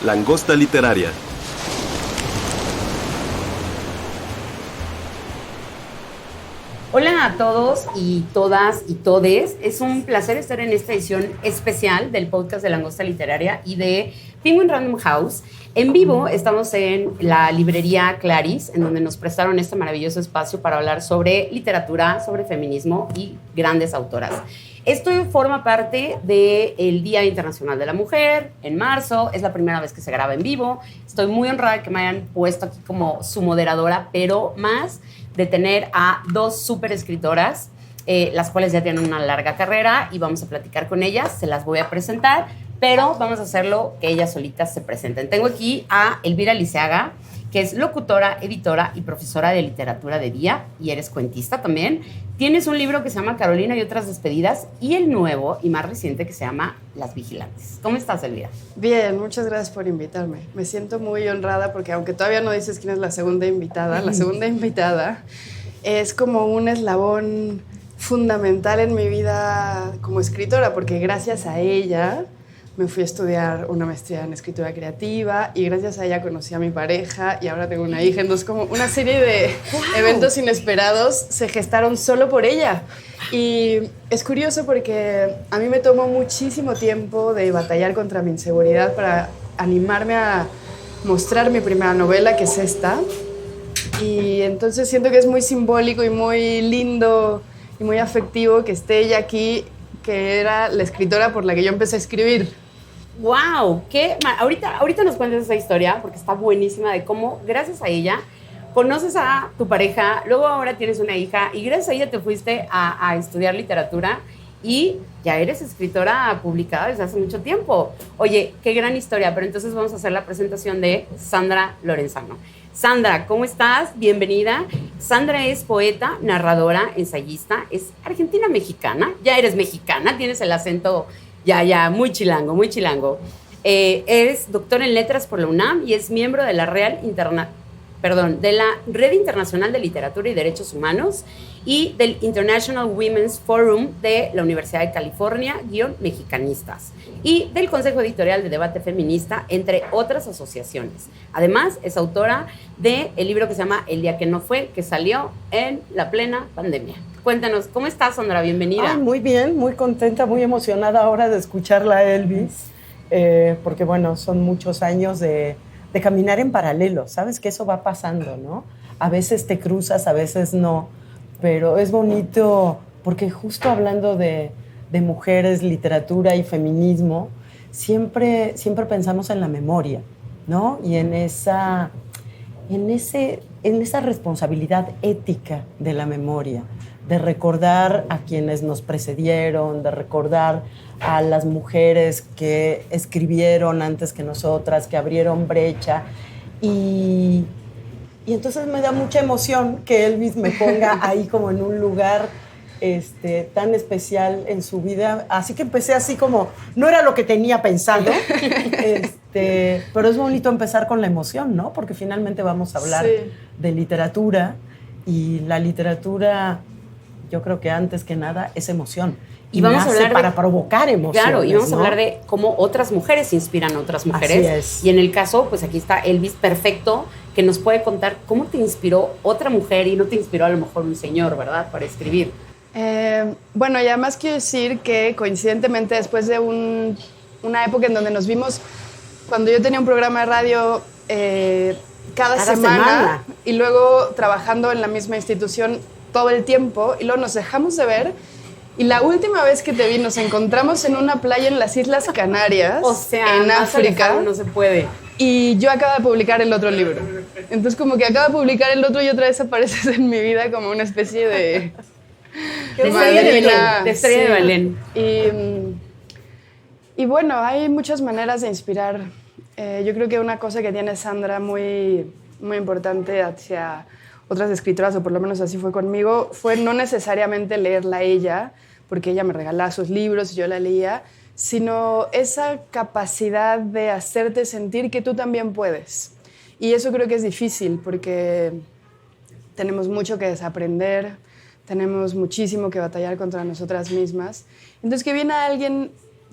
Langosta Literaria. Hola a todos y todas y todes. Es un placer estar en esta edición especial del podcast de Langosta Literaria y de Penguin Random House. En vivo estamos en la librería Claris, en donde nos prestaron este maravilloso espacio para hablar sobre literatura, sobre feminismo y grandes autoras. Esto forma parte del Día Internacional de la Mujer, en marzo. Es la primera vez que se graba en vivo. Estoy muy honrada de que me hayan puesto aquí como su moderadora, pero más de tener a dos súper escritoras, las cuales ya tienen una larga carrera y vamos a platicar con ellas. Se las voy a presentar, pero vamos a hacerlo que ellas solitas se presenten. Tengo aquí a Elvira Liceaga, que es locutora, editora y profesora de literatura de día, y eres cuentista también. Tienes un libro que se llama Carolina y otras despedidas, y el nuevo y más reciente que se llama Las Vigilantes. ¿Cómo estás, Elvira? Bien, muchas gracias por invitarme. Me siento muy honrada porque aunque todavía no dices quién es la segunda invitada es como un eslabón fundamental en mi vida como escritora, porque gracias a ella me fui a estudiar una maestría en escritura creativa y gracias a ella conocí a mi pareja y ahora tengo una hija. Entonces, como una serie de eventos inesperados se gestaron solo por ella. Y es curioso porque a mí me tomó muchísimo tiempo de batallar contra mi inseguridad para animarme a mostrar mi primera novela, que es esta. Y entonces siento que es muy simbólico y muy lindo y muy afectivo que esté ella aquí, que era la escritora por la que yo empecé a escribir. ¡Wow! Ahorita nos cuentas esa historia porque está buenísima de cómo, gracias a ella, conoces a tu pareja, luego ahora tienes una hija y gracias a ella te fuiste a estudiar literatura y ya eres escritora publicada desde hace mucho tiempo. Oye, qué gran historia, pero entonces vamos a hacer la presentación de Sandra Lorenzano. Sandra, ¿cómo estás? Bienvenida. Sandra es poeta, narradora, ensayista, es argentina-mexicana, ya eres mexicana, tienes el acento ya, muy chilango, muy chilango. Es doctora en letras por la UNAM y es miembro de la de la Red Internacional de Literatura y Derechos Humanos y del International Women's Forum de la Universidad de California, Mexicanistas, y del Consejo Editorial de Debate Feminista, entre otras asociaciones. Además, es autora del libro que se llama El día que no fue, que salió en la plena pandemia. Cuéntanos, ¿cómo estás, Sandra? Bienvenida. Ay, muy bien, muy contenta, muy emocionada ahora de escucharla a Elvis, porque bueno, son muchos años de caminar en paralelo, sabes que eso va pasando, ¿no? A veces te cruzas, a veces no, pero es bonito porque justo hablando de mujeres, literatura y feminismo, siempre pensamos en la memoria, ¿no? Y en esa responsabilidad ética de la memoria, de recordar a quienes nos precedieron, de recordar a las mujeres que escribieron antes que nosotras, que abrieron brecha. Y entonces me da mucha emoción que Elvis me ponga ahí como en un lugar tan especial en su vida. Así que empecé así como, no era lo que tenía pensado, pero es bonito empezar con la emoción, ¿no? Porque finalmente vamos a hablar de literatura y la literatura, yo creo que antes que nada es emoción. Y vamos a hablar para provocar emociones. Claro, y vamos ¿no? a hablar de cómo otras mujeres inspiran a otras mujeres. Así es. Y en el caso, pues aquí está Elvis perfecto, que nos puede contar cómo te inspiró otra mujer y no te inspiró a lo mejor un señor, ¿verdad? Para escribir. Bueno, y además quiero decir que coincidentemente después de una época en donde nos vimos, cuando yo tenía un programa de radio cada semana y luego trabajando en la misma institución todo el tiempo y luego nos dejamos de ver. Y la última vez que te vi, nos encontramos en una playa en las Islas Canarias, o sea, en África. No se puede. Y yo acabo de publicar el otro libro. Entonces, como que acabo de publicar el otro y otra vez apareces en mi vida como una especie de... de estrella de Belén. Y bueno, hay muchas maneras de inspirar. Yo creo que una cosa que tiene Sandra muy, muy importante hacia otras escritoras, o por lo menos así fue conmigo, fue no necesariamente leerla a ella, porque ella me regalaba sus libros y yo la leía, sino esa capacidad de hacerte sentir que tú también puedes. Y eso creo que es difícil, porque tenemos mucho que desaprender, tenemos muchísimo que batallar contra nosotras mismas. Entonces, que viene alguien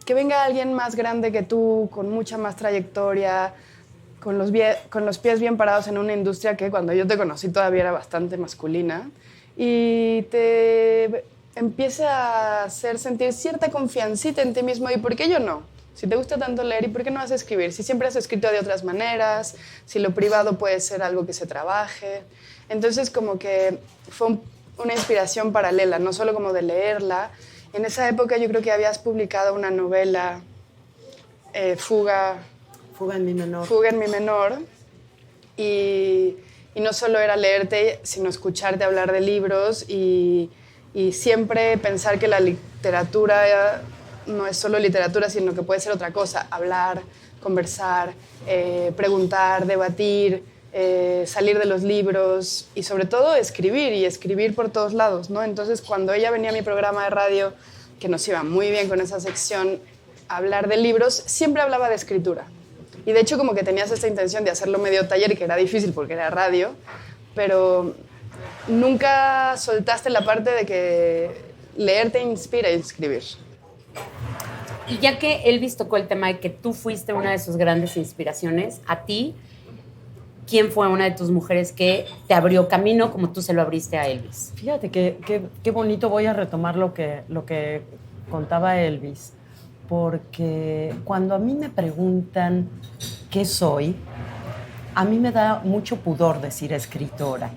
que venga alguien más grande que tú, con mucha más trayectoria, con los pies bien parados en una industria que cuando yo te conocí todavía era bastante masculina, y te empiece a hacer sentir cierta confiancita en ti mismo. ¿Y por qué yo no? Si te gusta tanto leer, ¿y por qué no vas a escribir? Si siempre has escrito de otras maneras, si lo privado puede ser algo que se trabaje. Entonces, como que fue una inspiración paralela, no solo como de leerla. En esa época yo creo que habías publicado una novela, Fuga en mi menor. Fuga en mi menor. Y no solo era leerte, sino escucharte hablar de libros y siempre pensar que la literatura no es solo literatura, sino que puede ser otra cosa. Hablar, conversar, preguntar, debatir, salir de los libros y sobre todo escribir, y escribir por todos lados, ¿no? Entonces, cuando ella venía a mi programa de radio, que nos iba muy bien con esa sección, a hablar de libros, siempre hablaba de escritura. Y de hecho como que tenías esta intención de hacerlo medio taller, que era difícil porque era radio, pero nunca soltaste la parte de que leer te inspira a escribir. Y ya que Elvis tocó el tema de que tú fuiste una de sus grandes inspiraciones, a ti, ¿quién fue una de tus mujeres que te abrió camino como tú se lo abriste a Elvis? Fíjate qué bonito. Voy a retomar lo que contaba Elvis, porque cuando a mí me preguntan qué soy, a mí me da mucho pudor decir escritora,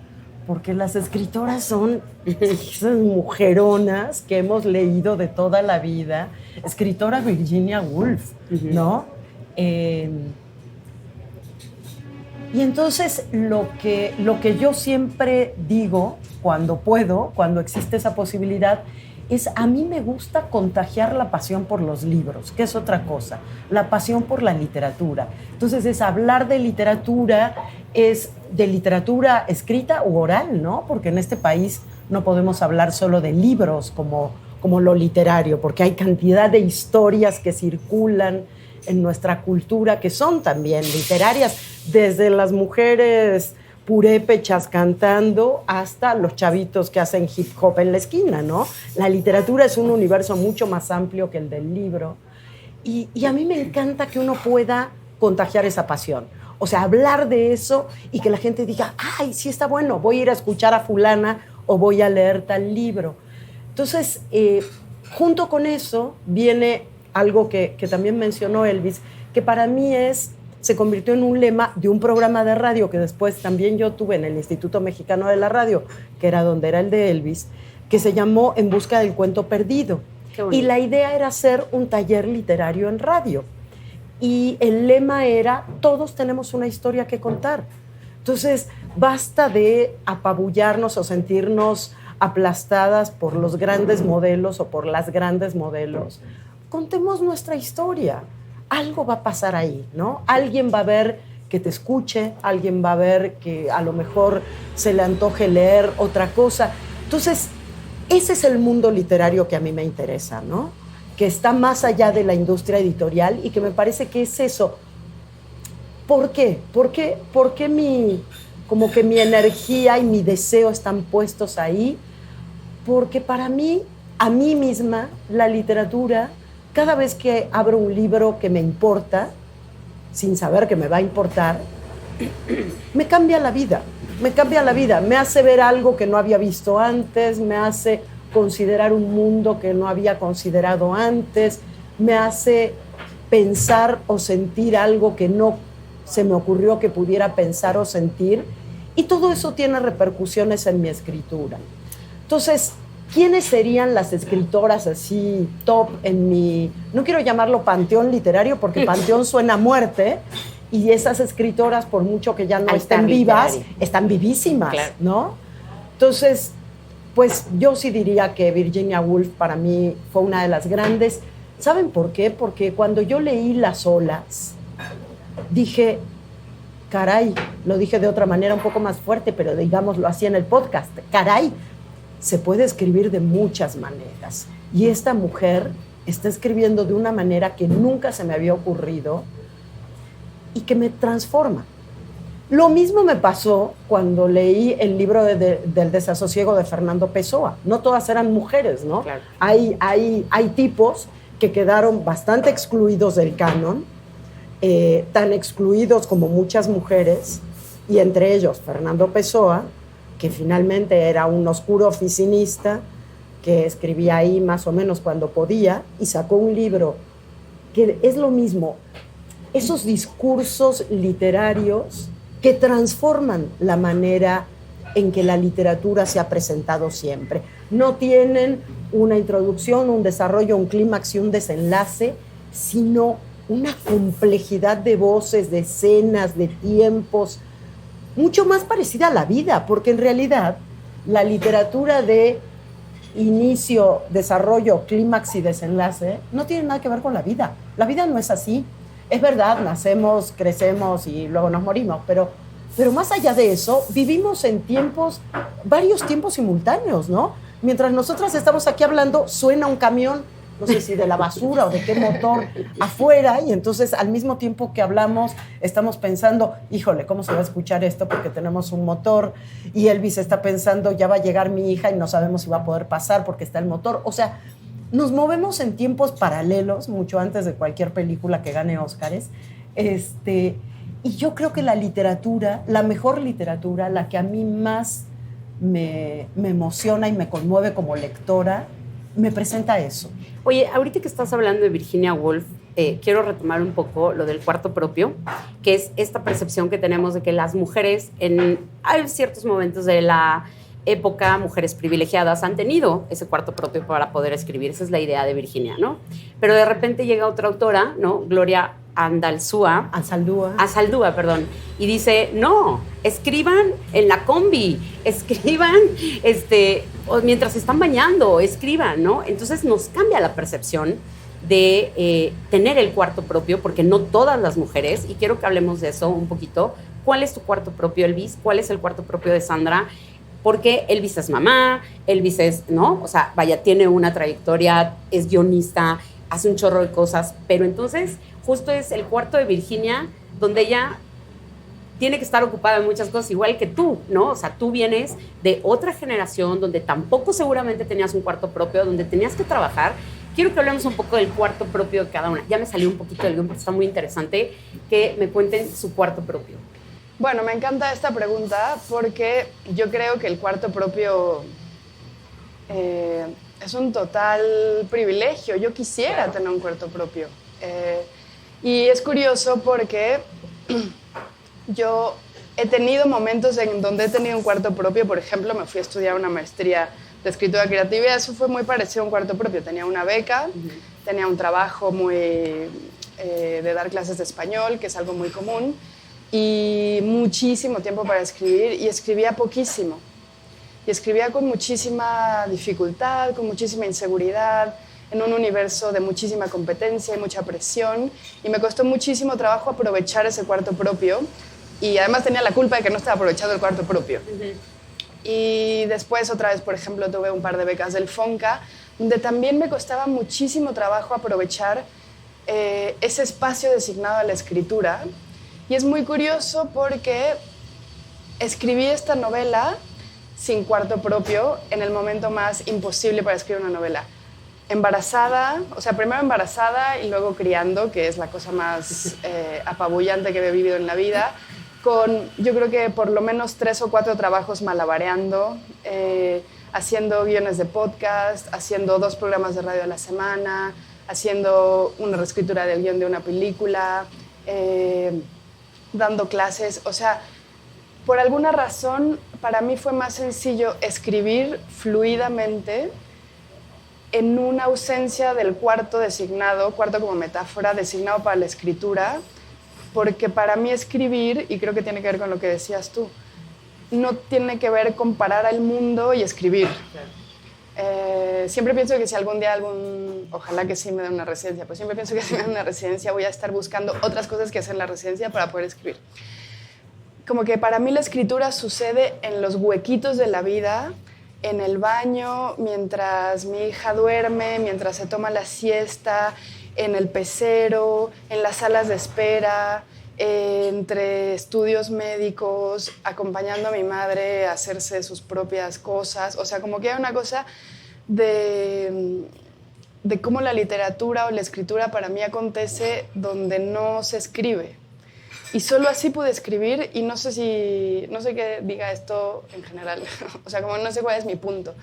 porque las escritoras son esas mujeronas que hemos leído de toda la vida. Escritora Virginia Woolf, ¿no? Y entonces lo que yo siempre digo cuando puedo, cuando existe esa posibilidad, es a mí me gusta contagiar la pasión por los libros, que es otra cosa, la pasión por la literatura. Entonces es hablar de literatura, es de literatura escrita u oral, ¿no? Porque en este país no podemos hablar solo de libros como lo literario, porque hay cantidad de historias que circulan en nuestra cultura que son también literarias, desde las mujeres purépechas cantando hasta los chavitos que hacen hip hop en la esquina, ¿no? La literatura es un universo mucho más amplio que el del libro, y a mí me encanta que uno pueda contagiar esa pasión, o sea, hablar de eso y que la gente diga, ay, sí está bueno, voy a ir a escuchar a fulana o voy a leer tal libro. Entonces, junto con eso viene algo que también mencionó Elvis, que para mí se convirtió en un lema de un programa de radio que después también yo tuve en el Instituto Mexicano de la Radio, que era donde era el de Elvis, que se llamó En Busca del Cuento Perdido. Y la idea era hacer un taller literario en radio. Y el lema era, todos tenemos una historia que contar. Entonces, basta de apabullarnos o sentirnos aplastadas por los grandes modelos o por las grandes modelos. Contemos nuestra historia. Algo va a pasar ahí, ¿no? Alguien va a ver que te escuche, alguien va a ver que a lo mejor se le antoje leer otra cosa. Entonces, ese es el mundo literario que a mí me interesa, ¿no? Que está más allá de la industria editorial y que me parece que es eso. ¿Por qué? ¿Por qué como que mi energía y mi deseo están puestos ahí? Porque para mí, a mí misma, la literatura, cada vez que abro un libro que me importa, sin saber que me va a importar, me cambia la vida, me hace ver algo que no había visto antes, me hace considerar un mundo que no había considerado antes, me hace pensar o sentir algo que no se me ocurrió que pudiera pensar o sentir, y todo eso tiene repercusiones en mi escritura. Entonces, ¿quiénes serían las escritoras así top en mi, no quiero llamarlo panteón literario porque panteón suena a muerte, y esas escritoras, por mucho que ya no estén vivas, están vivísimas, claro, ¿no? Entonces, pues yo sí diría que Virginia Woolf para mí fue una de las grandes. ¿Saben por qué? Porque cuando yo leí Las olas, dije, caray, lo dije de otra manera un poco más fuerte, pero digámoslo así en el podcast, caray, se puede escribir de muchas maneras. Y esta mujer está escribiendo de una manera que nunca se me había ocurrido y que me transforma. Lo mismo me pasó cuando leí el libro del desasosiego de Fernando Pessoa. No todas eran mujeres, ¿no? Claro. Hay tipos que quedaron bastante excluidos del canon, tan excluidos como muchas mujeres, y entre ellos Fernando Pessoa, que finalmente era un oscuro oficinista que escribía ahí más o menos cuando podía, y sacó un libro que es lo mismo, esos discursos literarios que transforman la manera en que la literatura se ha presentado siempre. No tienen una introducción, un desarrollo, un clímax y un desenlace, sino una complejidad de voces, de escenas, de tiempos, mucho más parecida a la vida, porque en realidad la literatura de inicio, desarrollo, clímax y desenlace no tiene nada que ver con la vida. La vida no es así. Es verdad, nacemos, crecemos y luego nos morimos, pero más allá de eso, vivimos en varios tiempos simultáneos, ¿no? Mientras nosotras estamos aquí hablando, suena un camión, no sé si de la basura o de qué motor, afuera, y entonces al mismo tiempo que hablamos, estamos pensando, híjole, ¿cómo se va a escuchar esto? Porque tenemos un motor, y Elvis está pensando, ya va a llegar mi hija y no sabemos si va a poder pasar porque está el motor. O sea, nos movemos en tiempos paralelos, mucho antes de cualquier película que gane Óscares, y yo creo que la literatura, la mejor literatura, la que a mí más me emociona y me conmueve como lectora, me presenta eso. Oye, ahorita que estás hablando de Virginia Woolf, quiero retomar un poco lo del cuarto propio, que es esta percepción que tenemos de que las mujeres hay ciertos momentos de la época, mujeres privilegiadas han tenido ese cuarto propio para poder escribir. Esa es la idea de Virginia, ¿no? Pero de repente llega otra autora, ¿no? Gloria Anzaldúa, perdón, y dice, no, escriban en la combi, escriban mientras se están bañando, escriban, ¿no? Entonces nos cambia la percepción de tener el cuarto propio, porque no todas las mujeres, y quiero que hablemos de eso un poquito. ¿Cuál es tu cuarto propio, Elvis? ¿Cuál es el cuarto propio de Sandra? Porque Elvis es mamá, Elvis es, ¿no? O sea, vaya, tiene una trayectoria, es guionista, hace un chorro de cosas, pero entonces justo es el cuarto de Virginia, donde ella tiene que estar ocupada en muchas cosas, igual que tú, ¿no? O sea, tú vienes de otra generación donde tampoco seguramente tenías un cuarto propio, donde tenías que trabajar. Quiero que hablemos un poco del cuarto propio de cada una. Ya me salió un poquito del guión porque está muy interesante que me cuenten su cuarto propio. Bueno, me encanta esta pregunta porque yo creo que el cuarto propio es un total privilegio. Yo quisiera tener un cuarto propio. Y es curioso porque yo he tenido momentos en donde he tenido un cuarto propio. Por ejemplo, me fui a estudiar una maestría de escritura creativa y eso fue muy parecido a un cuarto propio. Tenía una beca, tenía un trabajo de dar clases de español, que es algo muy común, y muchísimo tiempo para escribir, y escribía poquísimo. Y escribía con muchísima dificultad, con muchísima inseguridad, en un universo de muchísima competencia y mucha presión, y me costó muchísimo trabajo aprovechar ese cuarto propio, y además tenía la culpa de que no estaba aprovechando el cuarto propio. Y después otra vez, por ejemplo, tuve un par de becas del FONCA, donde también me costaba muchísimo trabajo aprovechar ese espacio designado a la escritura. Y es muy curioso porque escribí esta novela sin cuarto propio en el momento más imposible para escribir una novela. Embarazada, o sea, primero embarazada y luego criando, que es la cosa más apabullante que he vivido en la vida, con yo creo que por lo menos 3 o 4 trabajos malabareando, haciendo guiones de podcast, haciendo 2 programas de radio a la semana, haciendo una reescritura del guión de una película, dando clases. O sea, por alguna razón, para mí fue más sencillo escribir fluidamente en una ausencia del cuarto designado, cuarto como metáfora, designado para la escritura, porque para mí escribir, y creo que tiene que ver con lo que decías tú, no tiene que ver con parar al mundo y escribir. Siempre pienso que si algún día ojalá que sí me den una residencia, pues siempre pienso que si me dan una residencia voy a estar buscando otras cosas que hacer en la residencia para poder escribir. Como que para mí la escritura sucede en los huequitos de la vida, en el baño, mientras mi hija duerme, mientras se toma la siesta, en el pecero, en las salas de espera, entre estudios médicos, acompañando a mi madre a hacerse sus propias cosas. O sea, como que hay una cosa de de cómo la literatura o la escritura para mí acontece donde no se escribe. Y solo así pude escribir, y no sé qué diga esto en general, o sea, como no sé cuál es mi punto,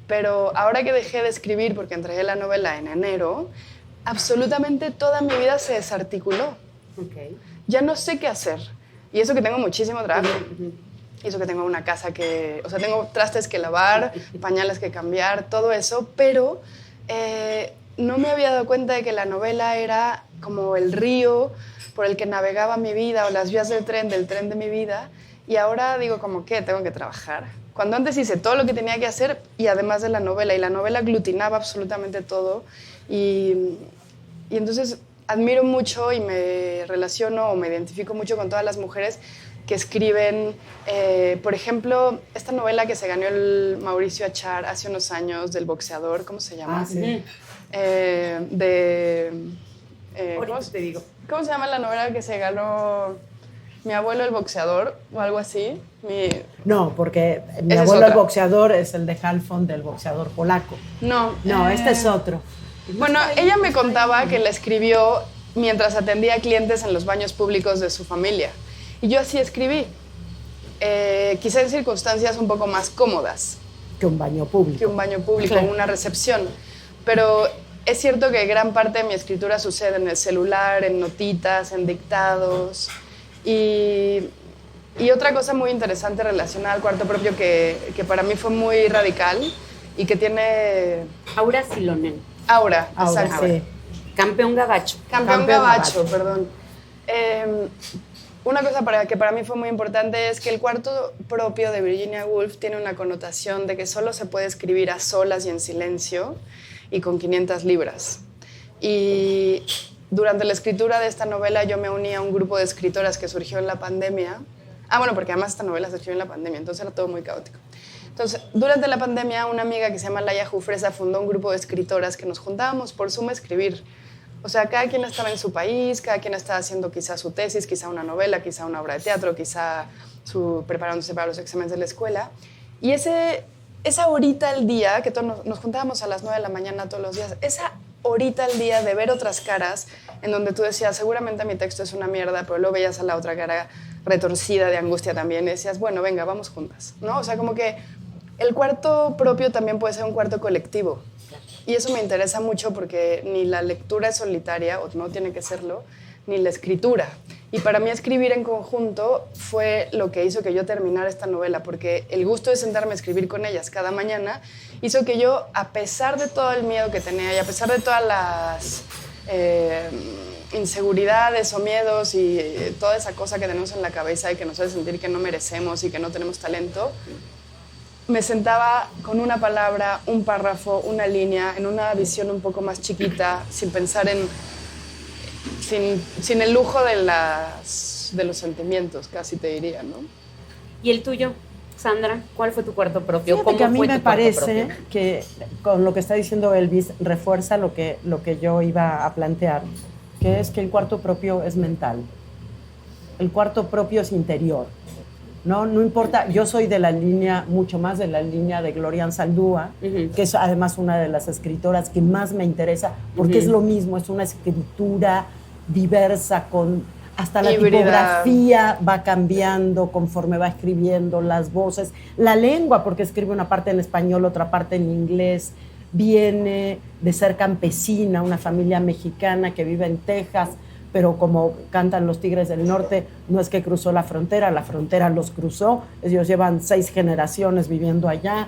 pero ahora que dejé de escribir, porque entregué la novela en enero, absolutamente toda mi vida se desarticuló. Okay. Ya no sé qué hacer. Y eso que tengo muchísimo trabajo. Y eso que tengo una casa o sea, tengo trastes que lavar, pañales que cambiar, todo eso, pero no me había dado cuenta de que la novela era como el río por el que navegaba mi vida, o las vías del tren de mi vida, y ahora digo como, ¿qué? Tengo que trabajar. Cuando antes hice todo lo que tenía que hacer, y además de la novela, y la novela aglutinaba absolutamente todo, y entonces admiro mucho y me relaciono o me identifico mucho con todas las mujeres que escriben, por ejemplo, esta novela que se ganó el Mauricio Achar hace unos años, del boxeador, ¿cómo se llama? Sí. ¿Cómo te digo? ¿Cómo se llama la novela que se ganó Mi abuelo el boxeador o algo así? No, porque Mi abuelo el boxeador es el de Halfon, del boxeador polaco. No, este es otro. Bueno, ella me contaba que la escribió mientras atendía a clientes en los baños públicos de su familia. Y yo así escribí, quizá en circunstancias un poco más cómodas. Que un baño público. Claro. Una recepción. Pero es cierto que gran parte de mi escritura sucede en el celular, en notitas, en dictados. Y otra cosa muy interesante relacionada al cuarto propio que para mí fue muy radical y que tiene... Aura Silonen. Aura, exacto. Sí. Campeón gabacho. Campeón gabacho, perdón. Una cosa que para mí fue muy importante es que el cuarto propio de Virginia Woolf tiene una connotación de que solo se puede escribir a solas y en silencio y con 500 libras. Y durante la escritura de esta novela yo me uní a un grupo de escritoras que surgió en la pandemia. Bueno, porque además esta novela se escribió en la pandemia, entonces era todo muy caótico. Entonces, durante la pandemia, una amiga que se llama Laia Jufresa fundó un grupo de escritoras que nos juntábamos por Zoom a escribir. O sea, cada quien estaba en su país, cada quien estaba haciendo quizá su tesis, quizá una novela, quizá una obra de teatro, quizá preparándose para los exámenes de la escuela. Y esa horita al día, que todos nos juntábamos a las 9 de la mañana todos los días, esa horita al día de ver otras caras, en donde tú decías, seguramente mi texto es una mierda, pero luego veías a la otra cara retorcida de angustia también, y decías, bueno, venga, vamos juntas, ¿no? O sea, como que el cuarto propio también puede ser un cuarto colectivo. Y eso me interesa mucho porque ni la lectura es solitaria, o no tiene que serlo, ni la escritura. Y para mí escribir en conjunto fue lo que hizo que yo terminara esta novela, porque el gusto de sentarme a escribir con ellas cada mañana hizo que yo, a pesar de todo el miedo que tenía y a pesar de todas las inseguridades o miedos y toda esa cosa que tenemos en la cabeza y que nos hace sentir que no merecemos y que no tenemos talento, me sentaba con una palabra, un párrafo, una línea, en una visión un poco más chiquita, sin pensar sin el lujo de los sentimientos, casi te diría, ¿no? ¿Y el tuyo, Sandra? ¿Cuál fue tu cuarto propio? Fíjate ¿Cómo que a mí fue me tu cuarto parece propio? que con lo que está diciendo Elvis refuerza lo que yo iba a plantear, que es que el cuarto propio es mental. El cuarto propio es interior. No importa, yo soy de la línea, mucho más de la línea de Gloria Anzaldúa, que es además una de las escritoras que más me interesa, porque es lo mismo, es una escritura diversa, hasta la tipografía va cambiando conforme va escribiendo, las voces, la lengua, porque escribe una parte en español, otra parte en inglés, viene de ser campesina, una familia mexicana que vive en Texas, pero como cantan los Tigres del Norte, no es que cruzó la frontera los cruzó, ellos llevan 6 generaciones viviendo allá.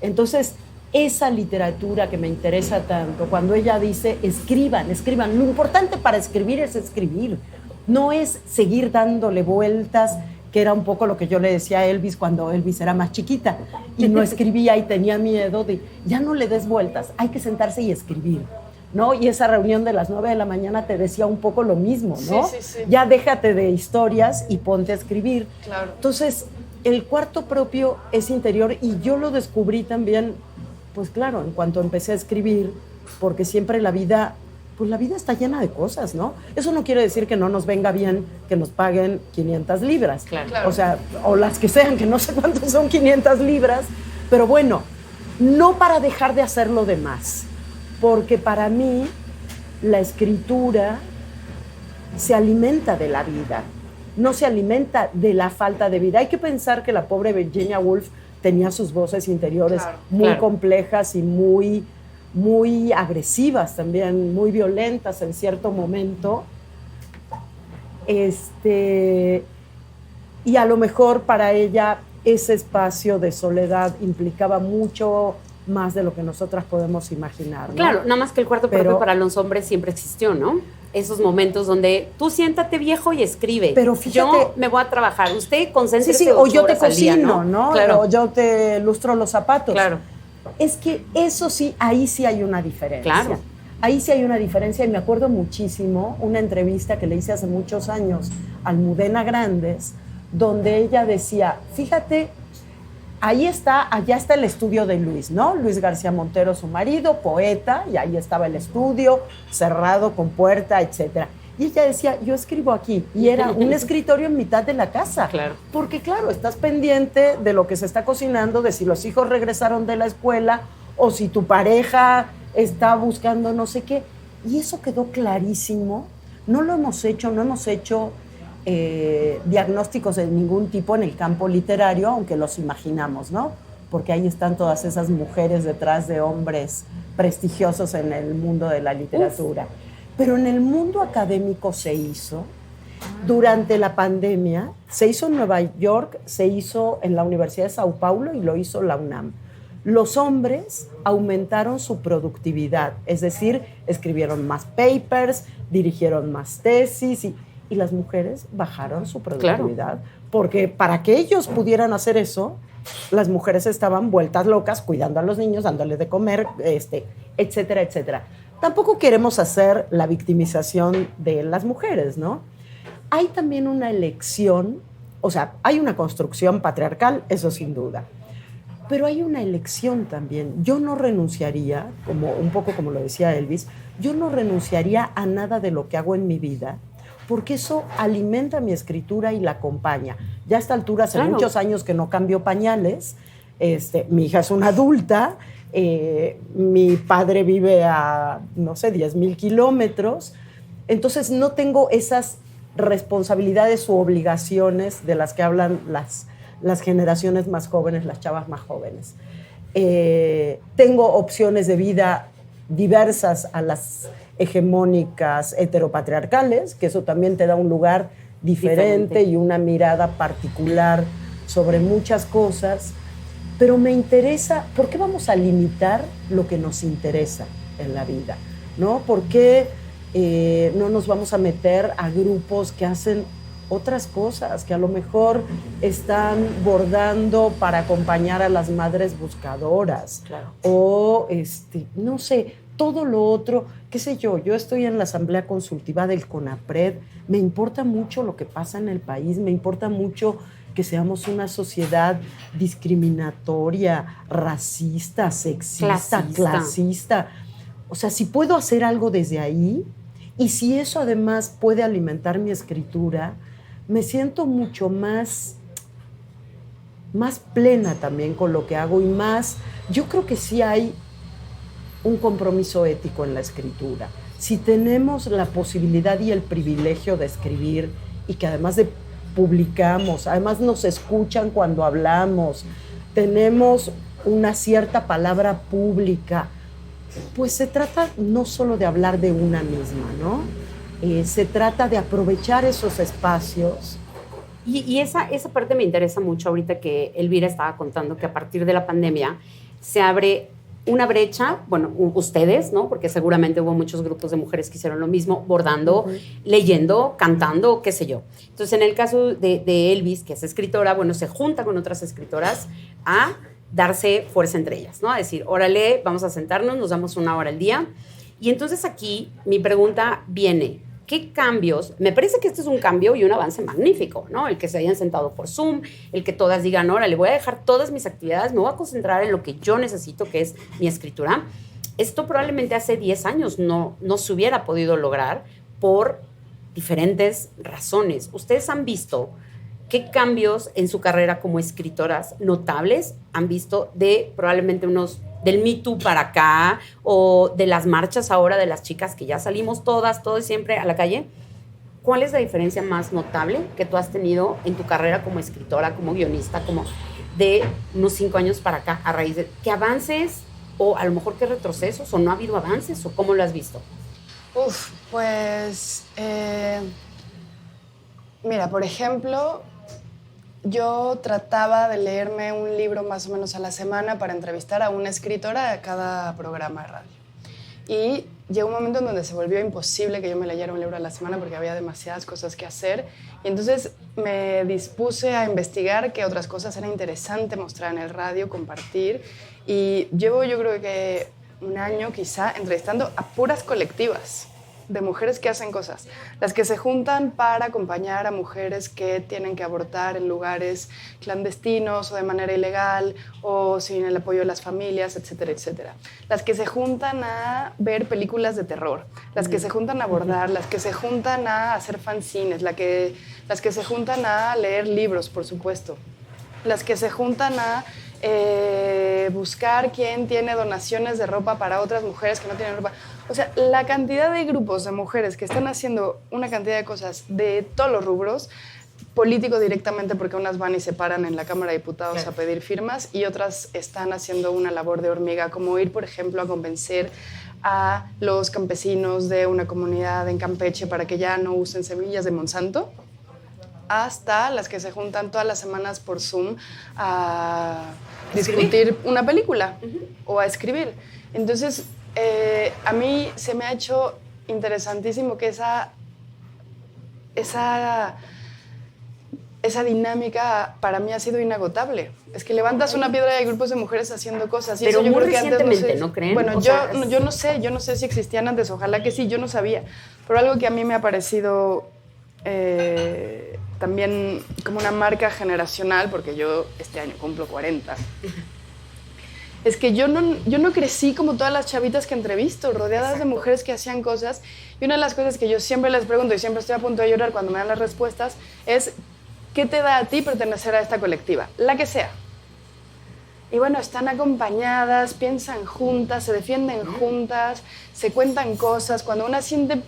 Entonces, esa literatura que me interesa tanto, cuando ella dice, escriban, lo importante para escribir es escribir, no es seguir dándole vueltas, que era un poco lo que yo le decía a Elvis cuando Elvis era más chiquita, y no escribía y tenía miedo de, ya no le des vueltas, hay que sentarse y escribir. ¿No? Y esa reunión de las 9 de la mañana te decía un poco lo mismo, ¿no? Sí. Ya déjate de historias y ponte a escribir. Claro. Entonces, el cuarto propio es interior y yo lo descubrí también, pues claro, en cuanto empecé a escribir, porque siempre la vida está llena de cosas, ¿no? Eso no quiere decir que no nos venga bien que nos paguen 500 libras. Claro. O sea, o las que sean, que no sé cuántos son 500 libras, pero bueno, no para dejar de hacer lo demás. porque para mí la escritura se alimenta de la vida, no se alimenta de la falta de vida. Hay que pensar que la pobre Virginia Woolf tenía sus voces interiores muy complejas y muy agresivas también, muy violentas en cierto momento. Y a lo mejor para ella ese espacio de soledad implicaba mucho más de lo que nosotras podemos imaginar, ¿no? Claro, nada más que el cuarto propio para los hombres siempre existió, ¿no? Esos momentos donde tú siéntate viejo y escribe. Pero fíjate, yo me voy a trabajar, usted concéntrese. Sí, o yo te cocino, día, ¿no? Claro. O yo te lustro los zapatos. Claro. Es que eso sí, ahí sí hay una diferencia. Claro. Ahí sí hay una diferencia y me acuerdo muchísimo una entrevista que le hice hace muchos años a Almudena Grandes, donde ella decía, fíjate, allá está el estudio de Luis, ¿no? Luis García Montero, su marido, poeta, y ahí estaba el estudio, cerrado, con puerta, etcétera. Y ella decía, yo escribo aquí, y era un escritorio en mitad de la casa. Claro. Porque claro, estás pendiente de lo que se está cocinando, de si los hijos regresaron de la escuela, o si tu pareja está buscando no sé qué. Y eso quedó clarísimo. No hemos hecho diagnósticos de ningún tipo en el campo literario, aunque los imaginamos, ¿no? Porque ahí están todas esas mujeres detrás de hombres prestigiosos en el mundo de la literatura. Pero en el mundo académico se hizo, durante la pandemia, se hizo en Nueva York, se hizo en la Universidad de Sao Paulo y lo hizo la UNAM. Los hombres aumentaron su productividad, es decir, escribieron más papers, dirigieron más tesis y las mujeres bajaron su productividad. Claro. Porque para que ellos pudieran hacer eso, las mujeres estaban vueltas locas cuidando a los niños, dándoles de comer, etcétera, etcétera. Tampoco queremos hacer la victimización de las mujeres, ¿no? Hay también una elección, o sea, hay una construcción patriarcal, eso sin duda, pero hay una elección también. Yo no renunciaría, un poco como lo decía Elvis, yo no renunciaría a nada de lo que hago en mi vida, porque eso alimenta mi escritura y la acompaña. Ya a esta altura, hace muchos años que no cambio pañales, mi hija es una adulta, mi padre vive a, 10,000 kilómetros, entonces no tengo esas responsabilidades u obligaciones de las que hablan las generaciones más jóvenes, las chavas más jóvenes. Tengo opciones de vida diversas a las hegemónicas heteropatriarcales, que eso también te da un lugar diferente y una mirada particular sobre muchas cosas. Pero me interesa, ¿por qué vamos a limitar lo que nos interesa en la vida? ¿No? ¿Por qué no nos vamos a meter a grupos que hacen otras cosas, que a lo mejor están bordando para acompañar a las madres buscadoras? Claro. O, no sé, todo lo otro, qué sé yo estoy en la Asamblea Consultiva del CONAPRED, me importa mucho lo que pasa en el país, me importa mucho que seamos una sociedad discriminatoria, racista, sexista, clasista. O sea, si puedo hacer algo desde ahí y si eso además puede alimentar mi escritura, me siento mucho más plena también con lo que hago y más, yo creo que sí hay un compromiso ético en la escritura. Si tenemos la posibilidad y el privilegio de escribir y que además publicamos, además nos escuchan cuando hablamos, tenemos una cierta palabra pública, pues se trata no solo de hablar de una misma, ¿no? Se trata de aprovechar esos espacios. Y esa parte me interesa mucho ahorita que Elvira estaba contando que a partir de la pandemia se abre una brecha, bueno, ustedes, ¿no? Porque seguramente hubo muchos grupos de mujeres que hicieron lo mismo, bordando, leyendo, cantando, qué sé yo. Entonces, en el caso de Elvis, que es escritora, bueno, se junta con otras escritoras a darse fuerza entre ellas, ¿no? A decir, órale, vamos a sentarnos, nos damos 1 hora al día. Y entonces aquí mi pregunta viene, ¿qué cambios? Me parece que este es un cambio y un avance magnífico, ¿no? El que se hayan sentado por Zoom, el que todas digan, órale, voy a dejar todas mis actividades, me voy a concentrar en lo que yo necesito, que es mi escritura. Esto probablemente hace 10 años no se hubiera podido lograr por diferentes razones. ¿Ustedes han visto qué cambios en su carrera como escritoras notables han visto de probablemente unos del Me Too para acá, o de las marchas ahora de las chicas que ya salimos todas siempre a la calle, ¿cuál es la diferencia más notable que tú has tenido en tu carrera como escritora, como guionista, como de unos 5 años para acá, a raíz de qué avances, o a lo mejor qué retrocesos, o no ha habido avances, o cómo lo has visto? Pues, mira, por ejemplo, yo trataba de leerme un libro más o menos a la semana para entrevistar a una escritora a cada programa de radio. Y llegó un momento en donde se volvió imposible que yo me leyera un libro a la semana porque había demasiadas cosas que hacer. Y entonces me dispuse a investigar qué otras cosas era interesante mostrar en el radio, compartir. Y llevo, yo creo que 1 año quizá, entrevistando a puras colectivas de mujeres que hacen cosas. Las que se juntan para acompañar a mujeres que tienen que abortar en lugares clandestinos o de manera ilegal o sin el apoyo de las familias, etcétera, etcétera. Las que se juntan a ver películas de terror, las que se juntan a bordar, las que se juntan a hacer fanzines, las que se juntan a leer libros, por supuesto, las que se juntan a buscar quién tiene donaciones de ropa para otras mujeres que no tienen ropa. O sea, la cantidad de grupos de mujeres que están haciendo una cantidad de cosas de todos los rubros, político directamente porque unas van y se paran en la Cámara de Diputados claro. a pedir firmas y otras están haciendo una labor de hormiga, como ir, por ejemplo, a convencer a los campesinos de una comunidad en Campeche para que ya no usen semillas de Monsanto, hasta las que se juntan todas las semanas por Zoom a discutir una película o a escribir. Entonces, a mí se me ha hecho interesantísimo que esa dinámica para mí ha sido inagotable. Es que levantas una piedra y hay grupos de mujeres haciendo cosas. Y pero eso yo muy creo que antes ¿no creen? Bueno, yo no sé si existían antes, ojalá que sí, yo no sabía. Pero algo que a mí me ha parecido también como una marca generacional, porque yo este año cumplo 40, es que yo no crecí como todas las chavitas que entrevisto, rodeadas Exacto. de mujeres que hacían cosas. Y una de las cosas que yo siempre les pregunto, y siempre estoy a punto de llorar cuando me dan las respuestas, es ¿qué te da a ti pertenecer a esta colectiva? La que sea. Y bueno, están acompañadas, piensan juntas, se defienden juntas, se cuentan cosas. Cuando una siente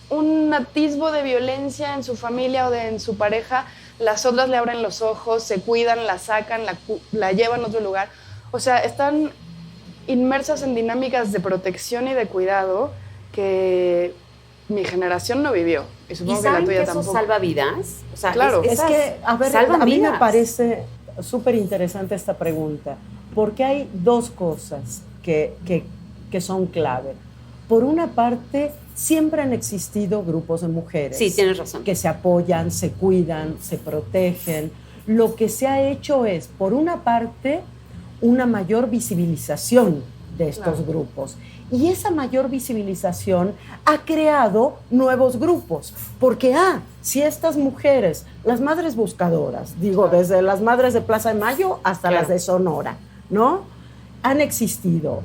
un atisbo de violencia en su familia o en su pareja, las otras le abren los ojos, se cuidan, la sacan, la llevan a otro lugar. O sea, están inmersas en dinámicas de protección y de cuidado que mi generación no vivió. Y supongo que la tuya tampoco. ¿Eso salva vidas? O sea, claro. Es que, a ver, a mí me parece súper interesante esta pregunta, porque hay 2 cosas que son clave. Por una parte, siempre han existido grupos de mujeres. Sí, tienes razón. Que se apoyan, se cuidan, se protegen. Lo que se ha hecho es, por una parte, una mayor visibilización de estos claro. grupos. Y esa mayor visibilización ha creado nuevos grupos. Porque, si estas mujeres, las madres buscadoras, digo, desde las madres de Plaza de Mayo hasta claro. las de Sonora, ¿no? Han existido,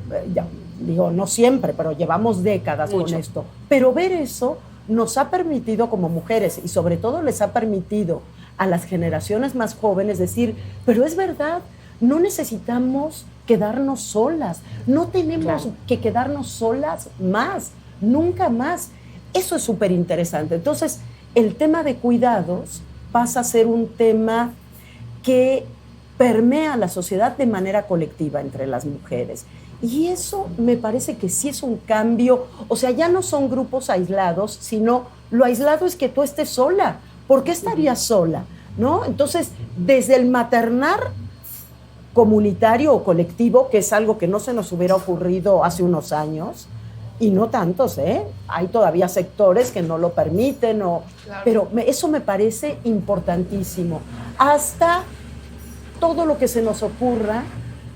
digo, no siempre, pero llevamos décadas Mucho. Con esto. Pero ver eso nos ha permitido como mujeres, y sobre todo les ha permitido a las generaciones más jóvenes decir, pero es verdad, no necesitamos quedarnos solas, no tenemos claro. que quedarnos solas más, nunca más. Eso es súper interesante. Entonces, el tema de cuidados pasa a ser un tema que permea la sociedad de manera colectiva entre las mujeres. Y eso me parece que sí es un cambio. O sea, ya no son grupos aislados, sino lo aislado es que tú estés sola. ¿Por qué estarías sola? ¿No? Entonces, desde el maternar comunitario o colectivo, que es algo que no se nos hubiera ocurrido hace unos años, y no tantos, hay todavía sectores que no lo permiten, claro. Pero eso me parece importantísimo. Hasta todo lo que se nos ocurra,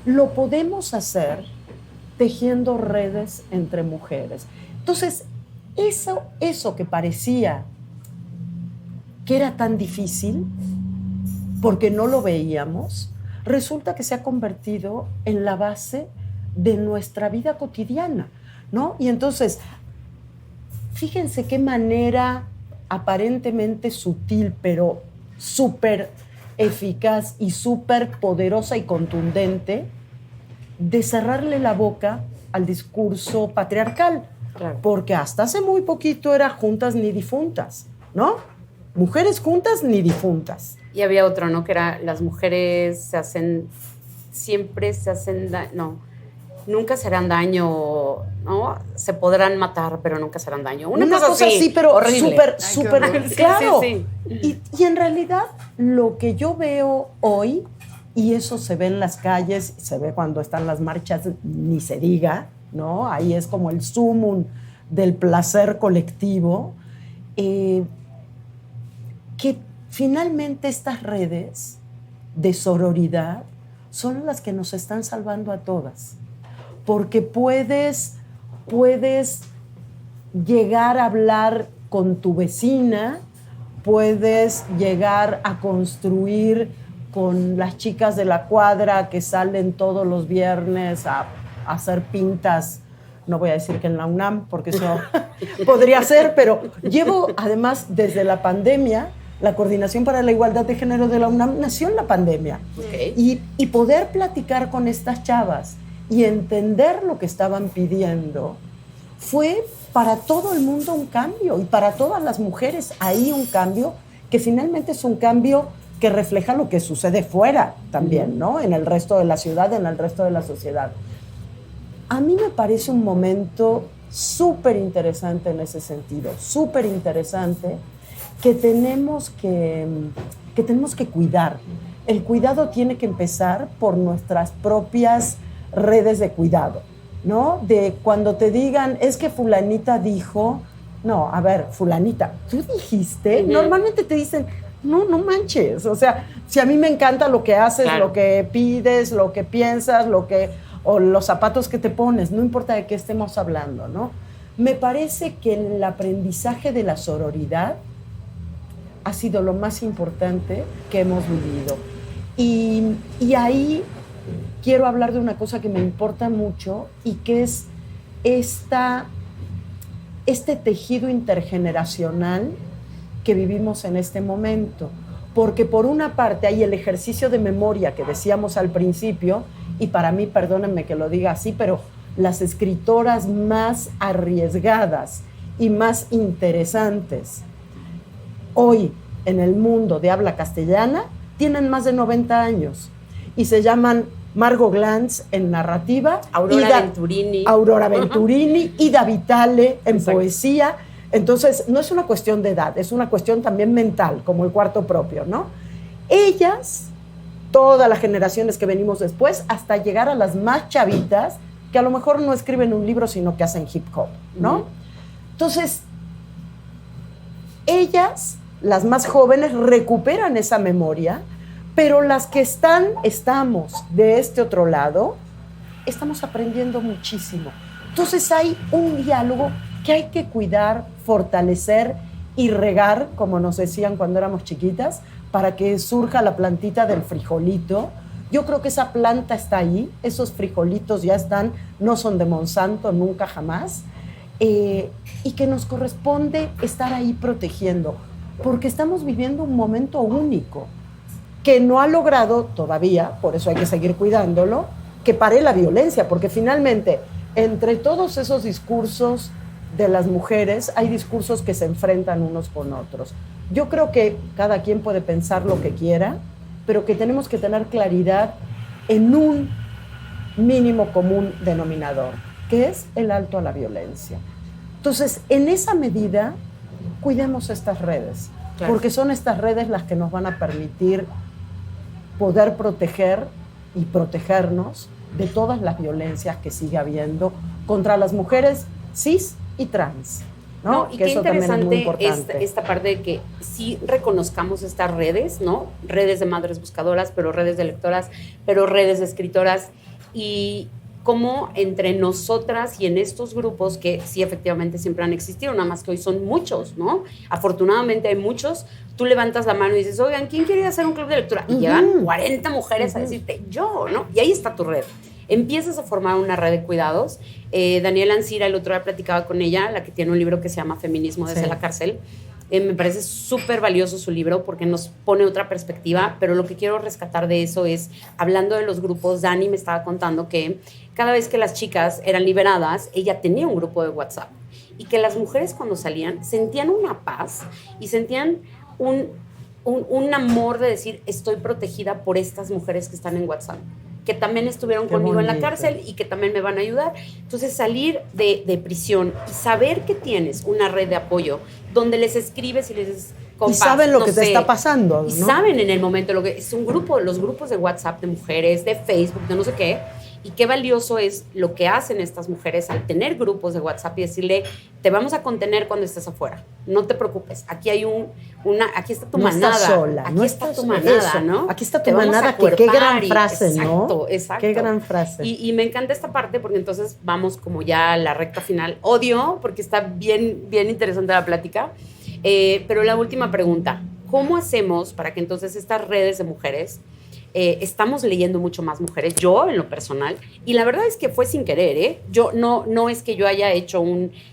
lo podemos hacer tejiendo redes entre mujeres. Entonces, eso que parecía que era tan difícil, porque no lo veíamos, resulta que se ha convertido en la base de nuestra vida cotidiana, ¿no? Y entonces, fíjense qué manera aparentemente sutil, pero súper eficaz y súper poderosa y contundente de cerrarle la boca al discurso patriarcal. Claro. Porque hasta hace muy poquito era juntas ni difuntas, ¿no? Mujeres juntas ni difuntas. Y había otro, ¿no? Que era las mujeres siempre se hacen no, nunca se harán daño, ¿no? Se podrán matar, pero nunca se harán daño. Una cosa así, pero horrible. súper, Sí, claro. sí, sí. Y en realidad lo que yo veo hoy, y eso se ve en las calles, se ve cuando están las marchas, ni se diga, ¿no? Ahí es como el sumum del placer colectivo, que finalmente estas redes de sororidad son las que nos están salvando a todas, porque puedes llegar a hablar con tu vecina, puedes llegar a construir con las chicas de la cuadra que salen todos los viernes a hacer pintas. No voy a decir que en la UNAM, porque eso podría ser, pero llevo, además, desde la pandemia, la Coordinación para la Igualdad de Género de la UNAM nació en la pandemia. Okay. Y poder platicar con estas chavas y entender lo que estaban pidiendo fue para todo el mundo un cambio, y para todas las mujeres ahí un cambio, que finalmente es un cambio que refleja lo que sucede fuera también, ¿no? En el resto de la ciudad, en el resto de la sociedad. A mí me parece un momento súper interesante en ese sentido, súper interesante, que tenemos que cuidar. El cuidado tiene que empezar por nuestras propias redes de cuidado, ¿no? De cuando te digan, es que fulanita dijo, no, a ver, fulanita, ¿tú dijiste? Uh-huh. Normalmente te dicen, no manches, o sea, si a mí me encanta lo que haces, claro, lo que pides, lo que piensas, o los zapatos que te pones, no importa de qué estemos hablando, ¿no? Me parece que el aprendizaje de la sororidad ha sido lo más importante que hemos vivido. Y ahí quiero hablar de una cosa que me importa mucho, y que es este tejido intergeneracional que vivimos en este momento. Porque por una parte hay el ejercicio de memoria que decíamos al principio, y para mí, perdónenme que lo diga así, pero las escritoras más arriesgadas y más interesantes hoy en el mundo de habla castellana tienen más de 90 años y se llaman Margot Glantz en narrativa, Aurora Venturini, Ida Vitale en Exacto. Poesía. Entonces, no es una cuestión de edad, es una cuestión también mental, como el cuarto propio, ¿no? Ellas, todas las generaciones que venimos después, hasta llegar a las más chavitas, que a lo mejor no escriben un libro, sino que hacen hip hop, ¿no? Uh-huh. Entonces, ellas, las más jóvenes, recuperan esa memoria, pero las que estamos de este otro lado, estamos aprendiendo muchísimo. Entonces hay un diálogo que hay que cuidar, fortalecer y regar, como nos decían cuando éramos chiquitas, para que surja la plantita del frijolito. Yo creo que esa planta está ahí, esos frijolitos ya están, no son de Monsanto, nunca jamás, y que nos corresponde estar ahí protegiendo, porque estamos viviendo un momento único que no ha logrado todavía, por eso hay que seguir cuidándolo, que pare la violencia, porque finalmente, entre todos esos discursos de las mujeres, hay discursos que se enfrentan unos con otros. Yo creo que cada quien puede pensar lo que quiera, pero que tenemos que tener claridad en un mínimo común denominador, que es el alto a la violencia. Entonces, en esa medida, cuidemos estas redes, claro, porque son estas redes las que nos van a permitir poder proteger y protegernos de todas las violencias que sigue habiendo contra las mujeres cis y trans, ¿no? Y que qué eso interesante es esta parte de que sí reconozcamos estas redes, ¿no? Redes de madres buscadoras, pero redes de lectoras, pero redes de escritoras, y cómo entre nosotras y en estos grupos que sí efectivamente siempre han existido, nada más que hoy son muchos, ¿no? Afortunadamente hay muchos. Tú levantas la mano y dices, oigan, ¿quién quiere hacer un club de lectura? Y llegan 40 mujeres a decirte, yo, ¿no? Y ahí está tu red. Empiezas a formar una red de cuidados. Daniela Ancira, el otro día platicaba con ella, la que tiene un libro que se llama Feminismo desde la cárcel, Me parece súper valioso su libro porque nos pone otra perspectiva, pero lo que quiero rescatar de eso es, hablando de los grupos, Dani me estaba contando que cada vez que las chicas eran liberadas, ella tenía un grupo de WhatsApp y que las mujeres cuando salían sentían una paz y sentían un amor de decir, estoy protegida por estas mujeres que están en WhatsApp, que también estuvieron conmigo en la cárcel y que también me van a ayudar. Entonces, salir de prisión y saber que tienes una red de apoyo donde les escribes y les dices, y saben lo que te está pasando, ¿no? Y saben en el momento lo que es un grupo, los grupos de WhatsApp de mujeres, de Facebook, de no sé qué. Y qué valioso es lo que hacen estas mujeres al tener grupos de WhatsApp y decirle, te vamos a contener cuando estés afuera. No te preocupes, aquí hay aquí está tu manada. Estás sola, aquí está tu manada, ¿no? Aquí está tu manada, que qué gran frase, ¿no? Exacto. Qué gran frase. Y me encanta esta parte porque entonces vamos como ya a la recta final. Odio, porque está bien, bien interesante la plática. Pero la última pregunta, ¿cómo hacemos para que entonces estas redes de mujeres estamos leyendo mucho más mujeres, yo en lo personal, y la verdad es que fue sin querer, ¿eh? Yo no es que yo haya hecho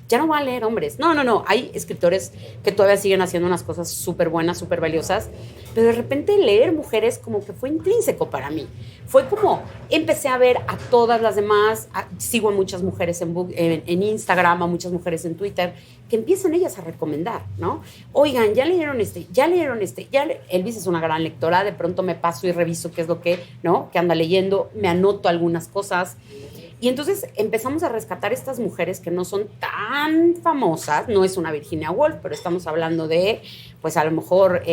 ya no voy a leer hombres, no, hay escritores que todavía siguen haciendo unas cosas súper buenas, súper valiosas, pero de repente leer mujeres como que fue intrínseco para mí, fue como, empecé a ver a todas las demás, sigo a muchas mujeres en Instagram, a muchas mujeres en Twitter, que empiezan ellas a recomendar, ¿no? Oigan, ya leyeron Elvis es una gran lectora, de pronto me paso y reviso qué es lo que, ¿no? Que anda leyendo, me anoto algunas cosas. Y entonces empezamos a rescatar estas mujeres que no son tan famosas, no es una Virginia Woolf, pero estamos hablando de, pues a lo mejor,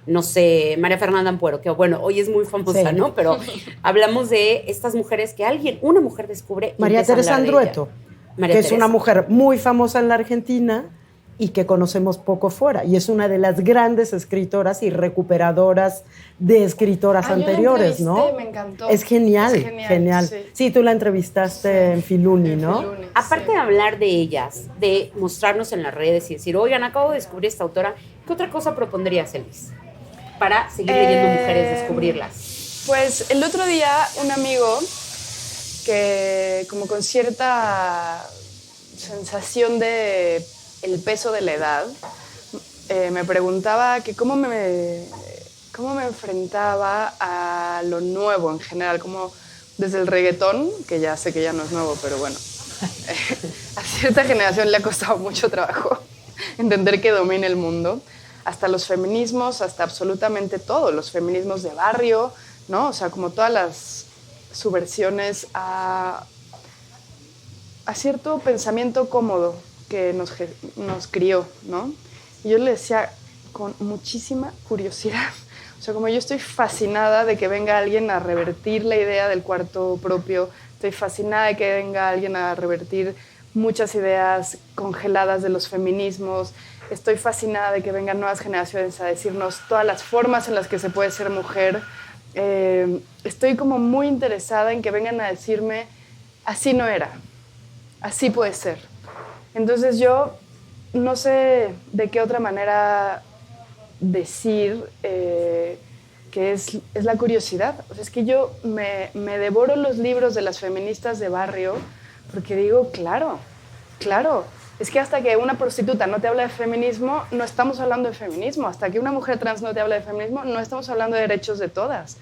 no sé, María Fernanda Ampuero, que bueno, hoy es muy famosa, sí, ¿no? Pero hablamos de estas mujeres que una mujer descubre. María Teresa Andrueto, que es una mujer muy famosa en la Argentina y que conocemos poco fuera. Y es una de las grandes escritoras y recuperadoras de escritoras anteriores, ¿no? Me encantó. Es genial. Sí. Sí, tú la entrevistaste en Filuni, ¿no? Filuni, aparte de hablar de ellas, de mostrarnos en las redes y decir, oigan, acabo de descubrir esta autora, ¿qué otra cosa propondrías, Elvis? Para seguir leyendo mujeres, descubrirlas. Pues el otro día un amigo que como con cierta sensación de el peso de la edad, me preguntaba que cómo me enfrentaba a lo nuevo en general, como desde el reggaetón, que ya sé que ya no es nuevo, pero bueno, a cierta generación le ha costado mucho trabajo entender que domina el mundo, hasta los feminismos, hasta absolutamente todo, los feminismos de barrio, ¿no? O sea, como todas las subversiones a cierto pensamiento cómodo que nos crió, ¿no? Y yo le decía con muchísima curiosidad, o sea, como yo estoy fascinada de que venga alguien a revertir la idea del cuarto propio, estoy fascinada de que venga alguien a revertir muchas ideas congeladas de los feminismos, estoy fascinada de que vengan nuevas generaciones a decirnos todas las formas en las que se puede ser mujer, estoy como muy interesada en que vengan a decirme, así no era, así puede ser. Entonces yo no sé de qué otra manera decir que es la curiosidad. O sea, es que yo me devoro los libros de las feministas de barrio porque digo, claro, es que hasta que una prostituta no te habla de feminismo, no estamos hablando de feminismo. Hasta que una mujer trans no te habla de feminismo, no estamos hablando de derechos de todas.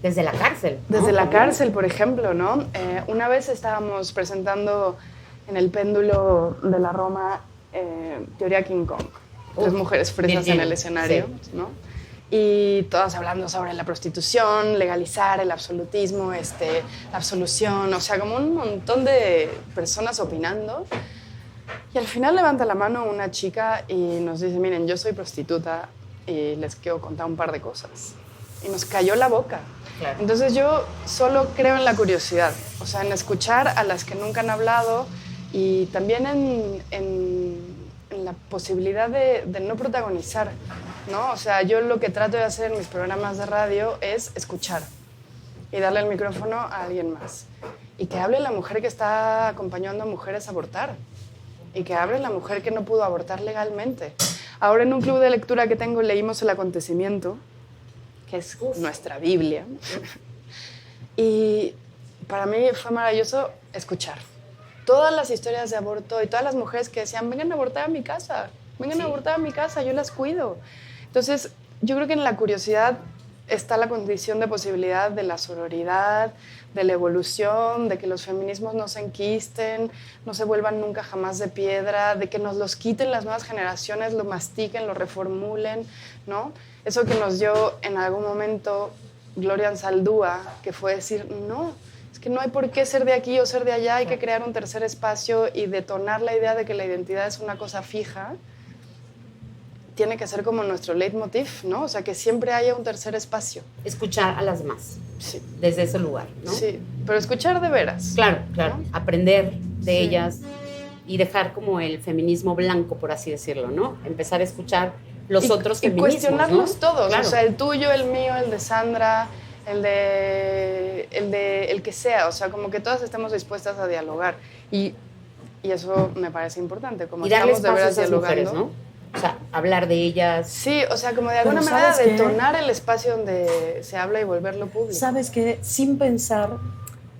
Desde la cárcel. Desde la cárcel, por ejemplo, ¿no? Una vez estábamos presentando en el péndulo de la Roma Teoría King Kong. 3 mujeres fresas en el escenario, sí, ¿no? Y todas hablando sobre la prostitución, legalizar el absolutismo, la absolución, o sea, como un montón de personas opinando. Y al final levanta la mano una chica y nos dice, miren, yo soy prostituta y les quiero contar un par de cosas. Y nos cayó la boca. Claro. Entonces yo solo creo en la curiosidad, o sea, en escuchar a las que nunca han hablado y también en la posibilidad de no protagonizar, ¿no? O sea, yo lo que trato de hacer en mis programas de radio es escuchar y darle el micrófono a alguien más. Y que hable la mujer que está acompañando a mujeres a abortar. Y que hable la mujer que no pudo abortar legalmente. Ahora en un club de lectura que tengo leímos El Acontecimiento, que es nuestra Biblia. Y para mí fue maravilloso escuchar todas las historias de aborto y todas las mujeres que decían, vengan a abortar a mi casa. Vengan Sí. a abortar a mi casa, yo las cuido. Entonces, yo creo que en la curiosidad está la condición de posibilidad de la sororidad, de la evolución, de que los feminismos no se enquisten, no se vuelvan nunca jamás de piedra, de que nos los quiten las nuevas generaciones, lo mastiquen, lo reformulen, ¿no? Eso que nos dio en algún momento Gloria Anzaldúa, que fue decir, no, es que no hay por qué ser de aquí o ser de allá, hay que crear un tercer espacio y detonar la idea de que la identidad es una cosa fija, tiene que ser como nuestro leitmotiv, ¿no? O sea, que siempre haya un tercer espacio. Escuchar a las demás Sí, desde ese lugar, ¿no? sí, pero escuchar de veras. Claro, claro. ¿No? Aprender de Sí. ellas y dejar como el feminismo blanco, por así decirlo, ¿no? Empezar a escuchar los otros y feminismos, cuestionarlos ¿no? todos, Claro. o sea, el tuyo, el mío, el de Sandra, el que sea, o sea, como que todas estemos dispuestas a dialogar y eso me parece importante, como Y darle estamos de espacio a veras esas dialogando. mujeres, ¿no? O sea, hablar de ellas. Sí, o sea, como de alguna Pero manera ¿sabes qué? detonar el espacio donde se habla y volverlo público. ¿Sabes qué? Sin pensar,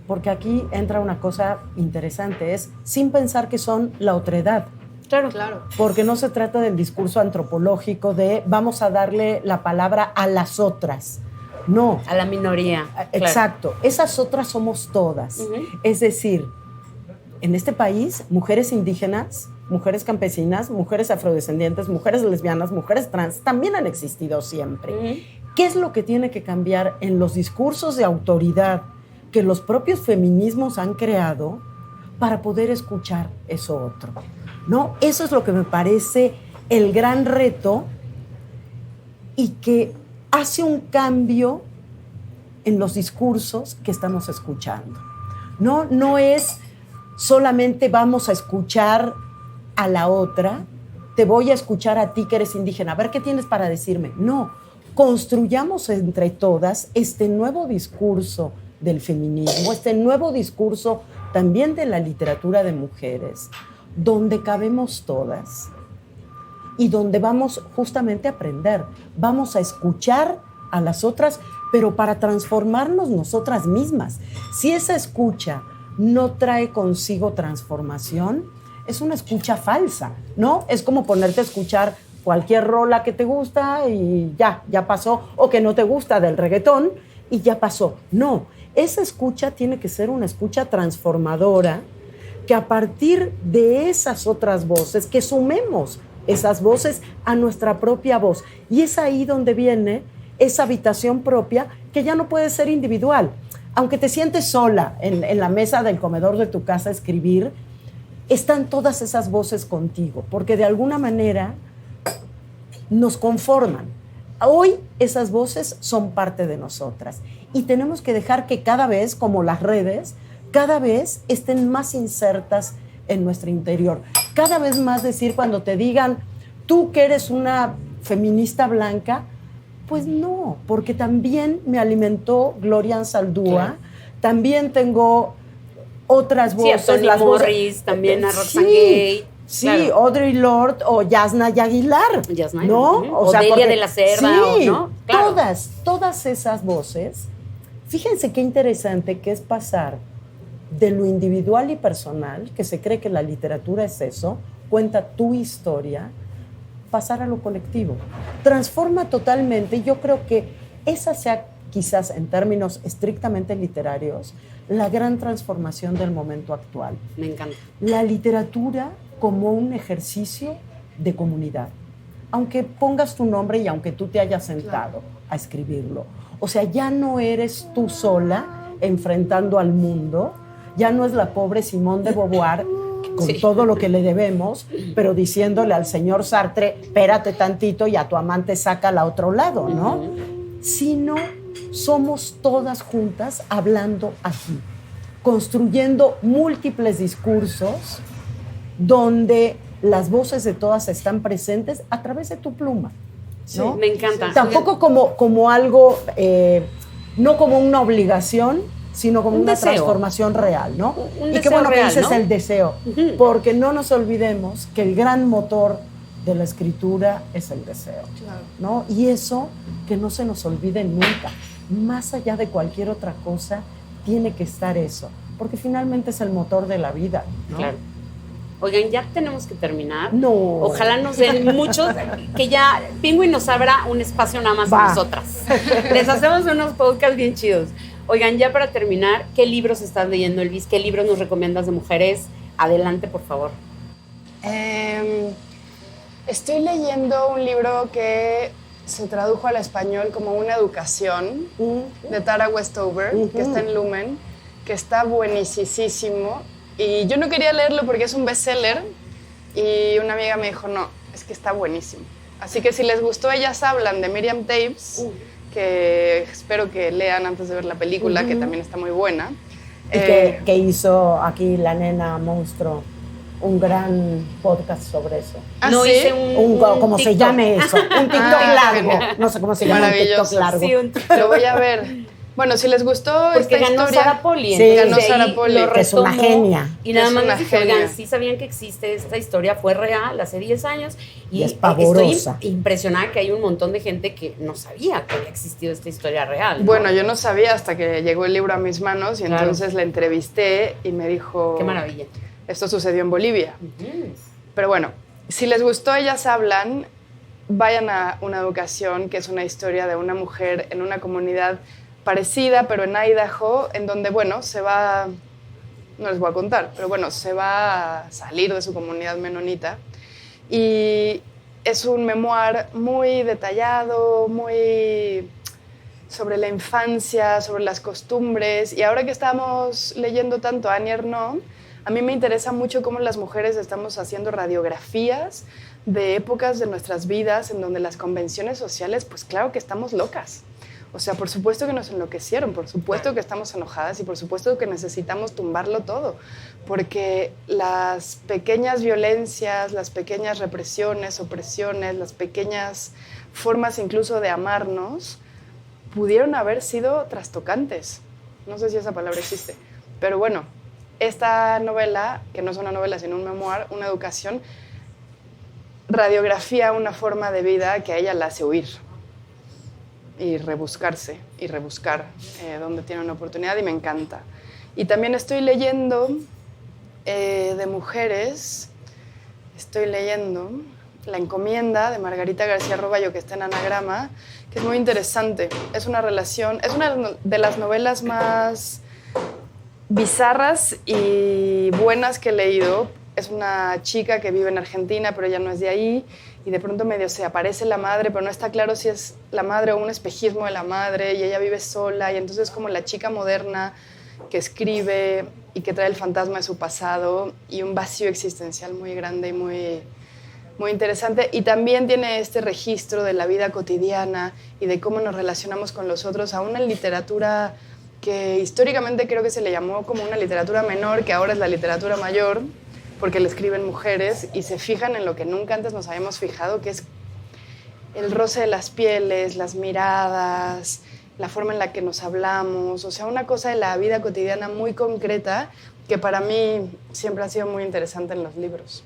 porque aquí entra una cosa interesante, es sin pensar que son la otredad. Claro. Claro. Porque no se trata del discurso antropológico de vamos a darle la palabra a las otras. No. A la minoría. Exacto. Esas otras somos todas. Ujú. Es decir, en este país, mujeres indígenas, mujeres campesinas, mujeres afrodescendientes, mujeres lesbianas, mujeres trans, también han existido siempre. Claro. Ujú. ¿Qué es lo que tiene que cambiar en los discursos de autoridad que los propios feminismos han creado para poder escuchar eso otro? ¿No? Eso es lo que me parece el gran reto y que hace un cambio en los discursos que estamos escuchando. No es solamente vamos a escuchar a la otra, te voy a escuchar a ti que eres indígena, a ver qué tienes para decirme. No, construyamos entre todas este nuevo discurso del feminismo, este nuevo discurso también de la literatura de mujeres, donde cabemos todas y donde vamos justamente a aprender, vamos a escuchar a las otras, pero para transformarnos nosotras mismas. Si esa escucha no trae consigo transformación, es una escucha falsa, ¿no? Es como ponerte a escuchar cualquier rola que te gusta y ya pasó, o que no te gusta del reggaetón y ya pasó. No, esa escucha tiene que ser una escucha transformadora, que a partir de esas otras voces, que sumemos esas voces a nuestra propia voz. Y es ahí donde viene esa habitación propia que ya no puede ser individual. Aunque te sientes sola en la mesa del comedor de tu casa a escribir, están todas esas voces contigo, porque de alguna manera nos conforman. Hoy esas voces son parte de nosotras y tenemos que dejar que cada vez, como las redes, cada vez estén más insertas en nuestro interior. Cada vez más decir cuando te digan, tú que eres una feminista blanca, pues no, porque también me alimentó Gloria Anzaldúa, Claro. También tengo otras Sí, voces. a Toni las voces- Morris, también a Roxane Sí, Gay. sí, Claro. Audre Lorde o Yasna Aguilar, Yasna, ¿no? ujú. O Delia porque- de la Cerda, sí, ¿no? Claro. todas esas voces. Fíjense qué interesante que es pasar de lo individual y personal, que se cree que la literatura es eso, cuenta tu historia, pasar a lo colectivo. Transforma totalmente, y yo creo que esa sea quizás en términos estrictamente literarios, la gran transformación del momento actual. Me encanta. La literatura como un ejercicio de comunidad. Aunque pongas tu nombre y aunque tú te hayas sentado a escribirlo. O sea, ya no eres tú sola enfrentando al mundo, ya no es la pobre Simone de Beauvoir con Sí. todo lo que le debemos, pero diciéndole al señor Sartre, espérate tantito y a tu amante sácala a otro lado, ¿no? Sino somos todas juntas hablando aquí, construyendo múltiples discursos donde las voces de todas están presentes a través de tu pluma, ¿no? Sí, me encanta. Tampoco como algo, no como una obligación, sino como Un una deseo. transformación real, ¿no? Un Y qué deseo bueno real, que dices ¿no? el deseo, Ujú. porque no nos olvidemos que el gran motor de la escritura es el deseo, Claro. ¿no? Y eso que no se nos olvide nunca. Más allá de cualquier otra cosa, tiene que estar eso, porque finalmente es el motor de la vida, ¿no? Claro. Oigan, ya tenemos que terminar. No. Ojalá nos den muchos, que ya Penguin nos abra un espacio nada más a nosotras. Les hacemos unos podcasts bien chidos. Oigan, ya para terminar, ¿qué libros estás leyendo, Elvis? ¿Qué libros nos recomiendas de mujeres? Adelante, por favor. Estoy leyendo un libro que se tradujo al español como Una educación, de Tara Westover, que está en Lumen, que está buenísimo. Y yo no quería leerlo porque es un bestseller y una amiga me dijo, no, es que está buenísimo. Así que si les gustó Ellas Hablan, de Miriam Toews, que espero que lean antes de ver la película, que también está muy buena. Y que hizo aquí la nena monstruo un gran podcast sobre eso. No ¿sí? hice un como TikTok. se llame eso, un TikTok largo. genial. No sé cómo se llama un TikTok largo. Sí, un TikTok. Lo voy a ver. Bueno, si les gustó Porque esta ganó historia... Sarah Polley. Sí, entonces ganó de ahí Sarah Polley, lo que es una retomó. genia. Y nada Es más una les dije, genia. oigan, sí sabían que existe esta historia, fue real hace 10 años. Y es pavorosa. Estoy impresionada que hay un montón de gente que no sabía que había existido esta historia real, ¿no? Bueno, yo no sabía hasta que llegó el libro a mis manos y Claro. entonces la entrevisté y me dijo... Qué maravilla. Esto sucedió en Bolivia. Pero bueno, si les gustó Ellas Hablan, vayan a Una educación, que es una historia de una mujer en una comunidad parecida, pero en Idaho, en donde, bueno, se va... No les voy a contar, pero bueno, se va a salir de su comunidad menonita. Y es un memoir muy detallado, muy sobre la infancia, sobre las costumbres. Y ahora que estamos leyendo tanto a Annie Ernaux, a mí me interesa mucho cómo las mujeres estamos haciendo radiografías de épocas de nuestras vidas en donde las convenciones sociales, pues claro que estamos locas. O sea, por supuesto que nos enloquecieron, por supuesto que estamos enojadas y por supuesto que necesitamos tumbarlo todo, porque las pequeñas violencias, las pequeñas represiones, opresiones, las pequeñas formas incluso de amarnos, pudieron haber sido trastocantes. No sé si esa palabra existe, pero bueno, esta novela, que no es una novela sino un memoir, Una educación, radiografía una forma de vida que a ella la hace huir y rebuscarse y rebuscar donde tiene una oportunidad y me encanta. Y también estoy leyendo de mujeres, estoy leyendo La encomienda de Margarita García Roballo, que está en Anagrama, que es muy interesante. Es una relación, es una de las novelas más bizarras y buenas que he leído. Es una chica que vive en Argentina, pero ella no es de ahí, y de pronto medio se aparece la madre, pero no está claro si es la madre o un espejismo de la madre, y ella vive sola, y entonces como la chica moderna que escribe y que trae el fantasma de su pasado y un vacío existencial muy grande y muy interesante. Y también tiene este registro de la vida cotidiana y de cómo nos relacionamos con los otros, a una literatura que históricamente creo que se le llamó como una literatura menor, que ahora es la literatura mayor, porque le escriben mujeres y se fijan en lo que nunca antes nos habíamos fijado, que es el roce de las pieles, las miradas, la forma en la que nos hablamos, o sea, una cosa de la vida cotidiana muy concreta que para mí siempre ha sido muy interesante en los libros.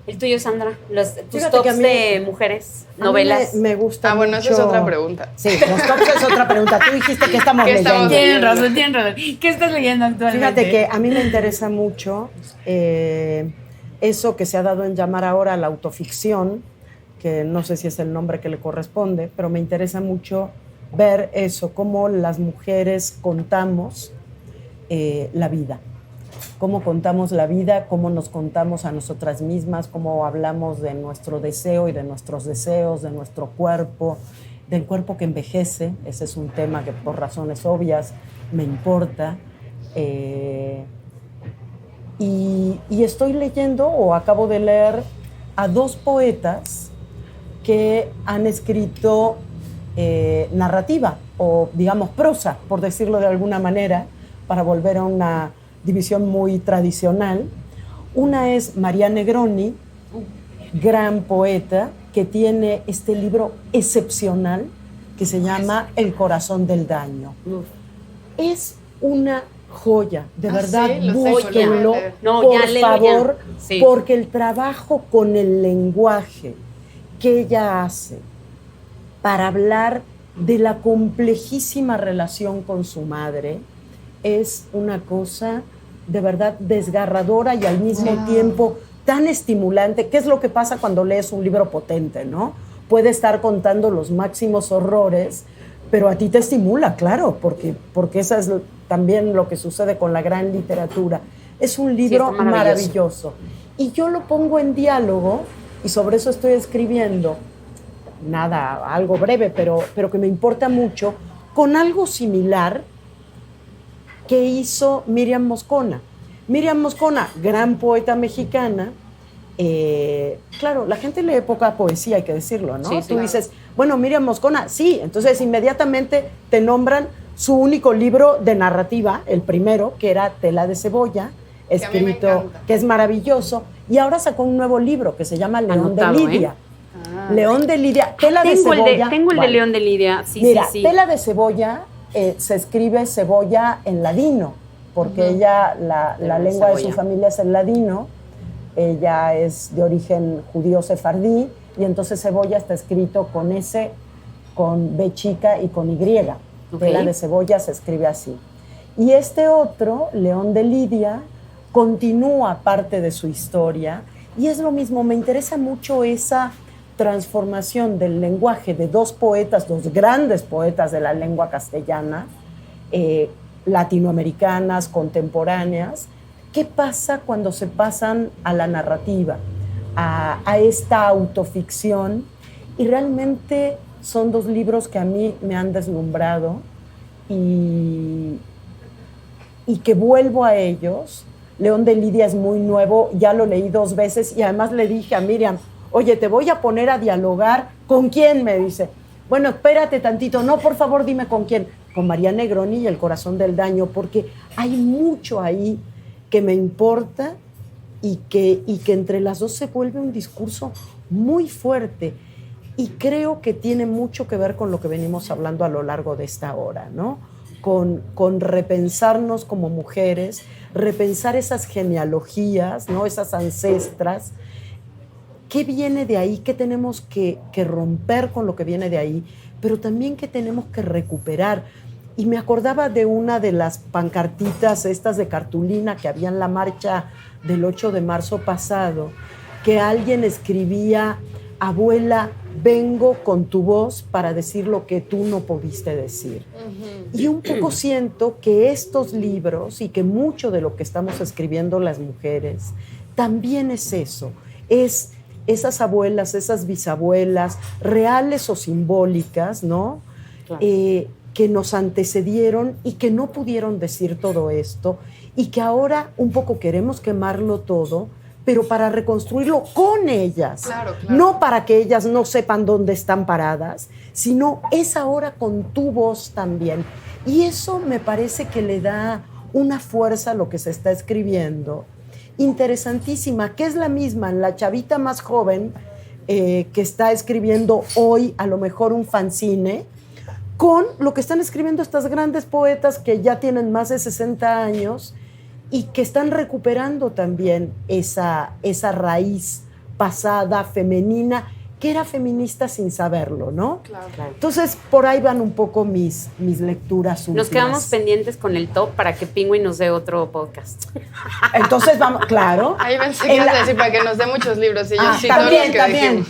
El tuyo, Sandra, tus Fíjate que tops a mí- de mujeres, novelas. Me gusta bueno, mucho. esa es otra pregunta. Sí, los tops es otra pregunta. Tú dijiste que estamos ¿Qué leyendo. estamos Tienen razón. ¿Qué estás leyendo actualmente? Fíjate que a mí me interesa mucho eso que se ha dado en llamar ahora la autoficción, que no sé si es el nombre que le corresponde, pero me interesa mucho ver eso, cómo las mujeres contamos la vida. Cómo contamos la vida, cómo nos contamos a nosotras mismas, cómo hablamos de nuestro deseo y de nuestros deseos, de nuestro cuerpo, del cuerpo que envejece. Ese es un tema que por razones obvias me importa. Y estoy leyendo, o acabo de leer, a dos poetas que han escrito narrativa, o digamos prosa, por decirlo de alguna manera, para volver a una división muy tradicional. Una es María Negroni, gran poeta, que tiene este libro excepcional que se llama El corazón del daño. Es una joya, de verdad, sí, lo sé, búsquenlo, lo voy a leer. No, por ya, léelo favor, ya. Sí. porque el trabajo con el lenguaje que ella hace para hablar de la complejísima relación con su madre es una cosa de verdad desgarradora y al mismo tiempo tan estimulante. ¿Qué es lo que pasa cuando lees un libro potente, no? Puede estar contando los máximos horrores, pero a ti te estimula, claro, porque eso es también lo que sucede con la gran literatura. Es un libro maravilloso. Y yo lo pongo en diálogo, y sobre eso estoy escribiendo, nada, algo breve, pero que me importa mucho, con algo similar que hizo Miriam Moscona. Miriam Moscona, gran poeta mexicana. Claro, la gente lee poca poesía, hay que decirlo, ¿no? Sí, Tú dices, bueno, Miriam Moscona, sí, entonces inmediatamente te nombran su único libro de narrativa, el primero, que era Tela de Cebolla, escrito, que es maravilloso, y ahora sacó un nuevo libro que se llama León de Lidia. León de Lidia, Tela de Cebolla. Tengo el de León de Lidia, Mira, sí. Tela de Cebolla se escribe cebolla en ladino, porque ella, la lengua de su familia es el ladino, ella es de origen judío sefardí, y entonces cebolla está escrito con S, con B chica y con Y. Tela de Cebolla se escribe así. Y este otro, León de Lidia, continúa parte de su historia, y es lo mismo, me interesa mucho esa transformación del lenguaje de dos poetas, dos grandes poetas de la lengua castellana, latinoamericanas, contemporáneas. ¿Qué pasa cuando se pasan a la narrativa, a esta autoficción? Y realmente son dos libros que a mí me han deslumbrado y que vuelvo a ellos. León de Lidia es muy nuevo, ya lo leí 2 veces y además le dije a Miriam, oye, te voy a poner a dialogar. ¿Con quién? Me dice. Bueno, espérate tantito. No, por favor, dime con quién. Con María Negroni y El corazón del daño, porque hay mucho ahí que me importa y que entre las dos se vuelve un discurso muy fuerte. Y creo que tiene mucho que ver con lo que venimos hablando a lo largo de esta hora, ¿no? Con repensarnos como mujeres, repensar esas genealogías, ¿no? Esas ancestras. ¿Qué viene de ahí? ¿Qué tenemos que romper con lo que viene de ahí? Pero también ¿qué tenemos que recuperar? Y me acordaba de una de las pancartitas estas de cartulina que había en la marcha del 8 de marzo pasado, que alguien escribía, abuela, vengo con tu voz para decir lo que tú no pudiste decir. Y un poco siento que estos libros y que mucho de lo que estamos escribiendo las mujeres también es eso, es esas abuelas, esas bisabuelas, reales o simbólicas, ¿no? Claro. Que nos antecedieron y que no pudieron decir todo esto y que ahora un poco queremos quemarlo todo, pero para reconstruirlo con ellas. Claro. No para que ellas no sepan dónde están paradas, sino es ahora con tu voz también. Y eso me parece que le da una fuerza a lo que se está escribiendo, interesantísima, que es la misma en la chavita más joven que está escribiendo hoy a lo mejor un fanzine, con lo que están escribiendo estas grandes poetas que ya tienen más de 60 años y que están recuperando también esa raíz pasada femenina, que era feminista sin saberlo, ¿no? Claro. Entonces, por ahí van un poco mis lecturas últimas. Nos quedamos pendientes con el top para que Penguin nos dé otro podcast. Entonces, vamos, claro. Ahí pensé que ibas a decir para que nos dé muchos libros. Y yo sí, también.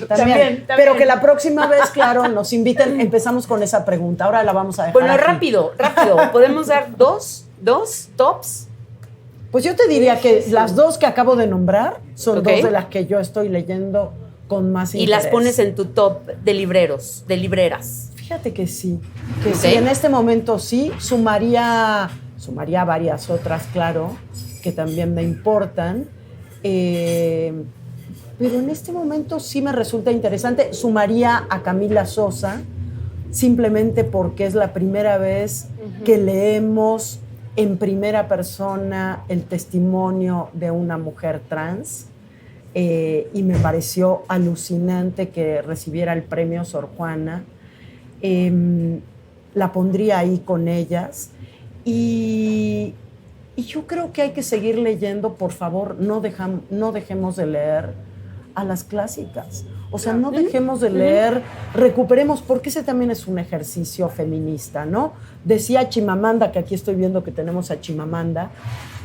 Pero que la próxima vez, claro, nos inviten. Empezamos con esa pregunta. Ahora la vamos a dejar Bueno, aquí. rápido. ¿Podemos dar dos tops? Pues yo te diría que las dos que acabo de nombrar son dos de las que yo estoy leyendo con más interés. Y las pones en tu top de libreras. Fíjate que sí, sí, en este momento sí, sumaría varias otras, claro, que también me importan, pero en este momento sí me resulta interesante. Sumaría a Camila Sosa, simplemente porque es la primera vez que leemos en primera persona el testimonio de una mujer trans. Y me pareció alucinante que recibiera el premio Sor Juana. La pondría ahí con ellas. Y yo creo que hay que seguir leyendo, por favor, no dejemos de leer a las clásicas. O sea, no dejemos de leer, recuperemos, porque ese también es un ejercicio feminista, ¿no? Decía Chimamanda, que aquí estoy viendo que tenemos a Chimamanda,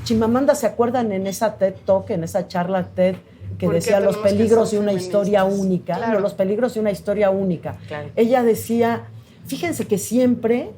Chimamanda, ¿se acuerdan en esa TED Talk, en esa charla TED, que ¿Por qué decía los tenemos que peligros de ser una historia feministas? única? Claro. No, los peligros de una historia única. Claro. Ella decía, fíjense que siempre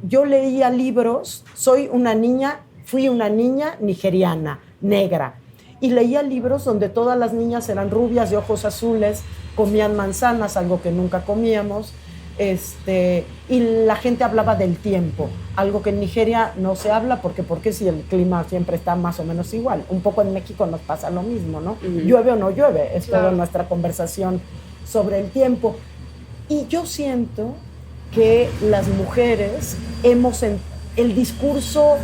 yo leía libros, fui una niña nigeriana, negra, y leía libros donde todas las niñas eran rubias, de ojos azules, comían manzanas, algo que nunca comíamos, y la gente hablaba del tiempo, algo que en Nigeria no se habla, porque si el clima siempre está más o menos igual. Un poco en México nos pasa lo mismo, ¿no? Uh-huh. Llueve o no llueve, es Claro. toda nuestra conversación sobre el tiempo. Y yo siento que las mujeres el discurso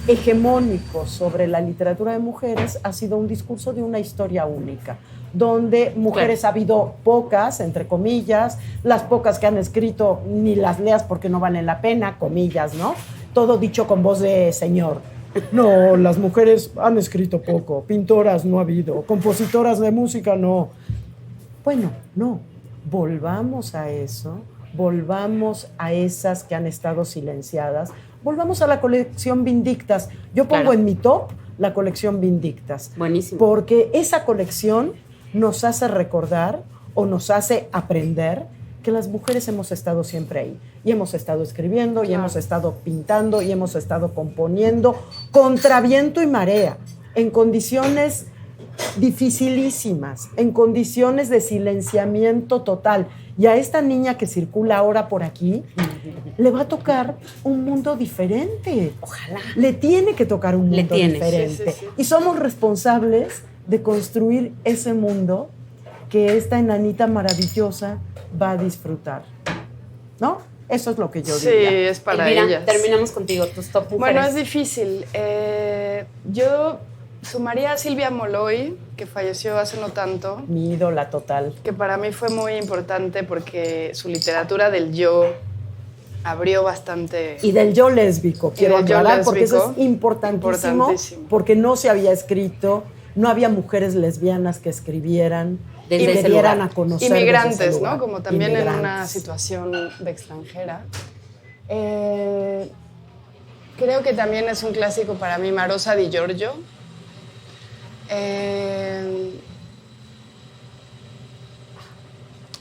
hegemónico sobre la literatura de mujeres ha sido un discurso de una historia única, donde mujeres ha habido pocas, entre comillas, las pocas que han escrito ni las leas porque no valen la pena, comillas, ¿no? Todo dicho con voz de señor. No, las mujeres han escrito poco, pintoras no ha habido, compositoras de música no. Bueno, no, volvamos a eso, volvamos a esas que han estado silenciadas, volvamos a la colección Vindictas. Yo pongo Claro. en mi top la colección Vindictas. Buenísimo. Porque esa colección nos hace recordar o nos hace aprender que las mujeres hemos estado siempre ahí. Y hemos estado escribiendo, y Claro. hemos estado pintando, y hemos estado componiendo contra viento y marea, en condiciones dificilísimas, en condiciones de silenciamiento total. Y a esta niña que circula ahora por aquí, le va a tocar un mundo diferente. Ojalá. Le tiene que tocar un Le mundo tiene. diferente. Sí, sí, sí. Y somos responsables de construir ese mundo que esta enanita maravillosa va a disfrutar. ¿No? Eso es lo que yo Sí, diría. es para Elvira, ellas. terminamos contigo, tus top mujeres. Bueno, es difícil. Yo sumaría a Silvia Molloy, que falleció hace no tanto, Mi ídola total. que para mí fue muy importante porque su literatura del yo abrió bastante. Y del yo lésbico, quiero del yo aclarar, porque eso lésbico, es importantísimo, importantísimo. porque no se había escrito, no había mujeres lesbianas que escribieran, Desde que ese dieran lugar. a conocer desde ese Inmigrantes, lugar. ¿no? Como también en una Inmigrantes. situación de extranjera. Creo que también es un clásico para mí, Marosa Di Giorgio.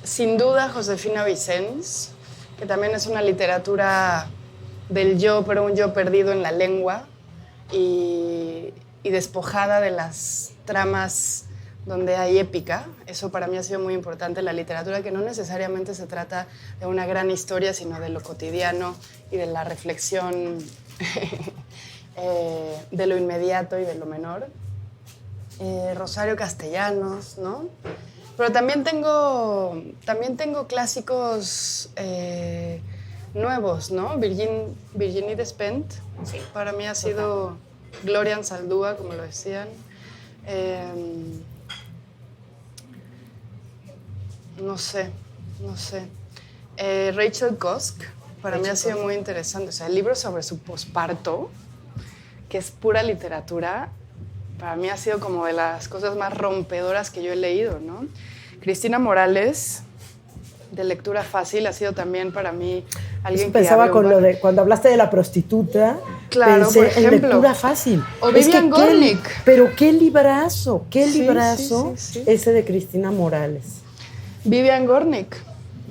Sin duda, Josefina Vicens, que también es una literatura del yo, pero un yo perdido en la lengua y despojada de las tramas donde hay épica. Eso para mí ha sido muy importante, la literatura que no necesariamente se trata de una gran historia, sino de lo cotidiano y de la reflexión de lo inmediato y de lo menor. Rosario Castellanos, ¿no? Pero también tengo clásicos nuevos, ¿no? Virginie Despentes, Sí, para mí ha sido Gloria Anzaldúa, como lo decían. No sé. Rachel Cusk, para mí ha sido muy interesante. O sea, el libro sobre su posparto, que es pura literatura, para mí ha sido como de las cosas más rompedoras que yo he leído, ¿no? Cristina Morales, de lectura fácil, ha sido también para mí alguien que Pensaba abrió con un- lo de cuando hablaste de la prostituta, Claro, pensé por ejemplo. en lectura fácil. O Es Vivian que Gornick. pero qué librazo Sí, librazo sí. ese de Cristina Morales. Vivian Gornick,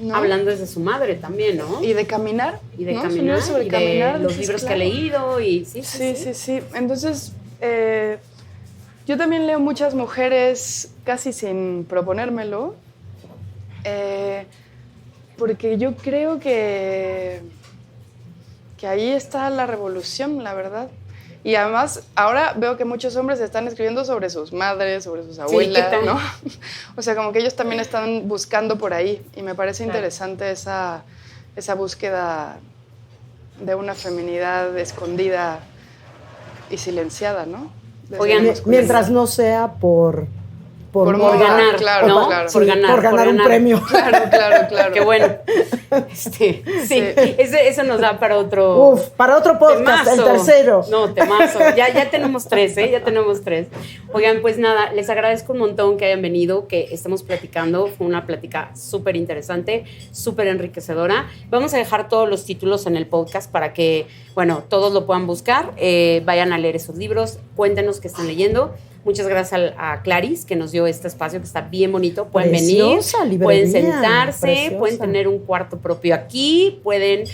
¿no? Hablando desde su madre también, ¿no? Y de caminar. Y de ¿no? Su caminar, libro sobre y caminar, de los dices, libros que claro. ha leído, y sí. Sí. Entonces, yo también leo muchas mujeres casi sin proponérmelo, porque yo creo que ahí está la revolución, la verdad. Y además, ahora veo que muchos hombres están escribiendo sobre sus madres, sobre sus abuelas, ¿qué tal? ¿no? O sea, como que ellos también están buscando por ahí. Y me parece Claro. interesante esa búsqueda de una feminidad escondida y silenciada, ¿no? Desde Oigan, la masculinidad. Mientras no sea por Por ganar, claro, ¿no? claro. Por ganar, por ganar un premio. Claro. Qué bueno. Sí. Eso nos da para otro... Uf, para otro podcast, temazo. el tercero. No, temazo. Ya tenemos 3, ¿eh? Ya tenemos 3. Oigan, pues nada, les agradezco un montón que hayan venido, que estemos platicando. Fue una plática súper interesante, súper enriquecedora. Vamos a dejar todos los títulos en el podcast para que, bueno, todos lo puedan buscar. Vayan a leer esos libros, cuéntenos qué están leyendo. Muchas gracias a Claris, que nos dio este espacio que está bien bonito. Pueden Preciosa venir, librería, pueden sentarse, preciosa. pueden tener un cuarto propio aquí, pueden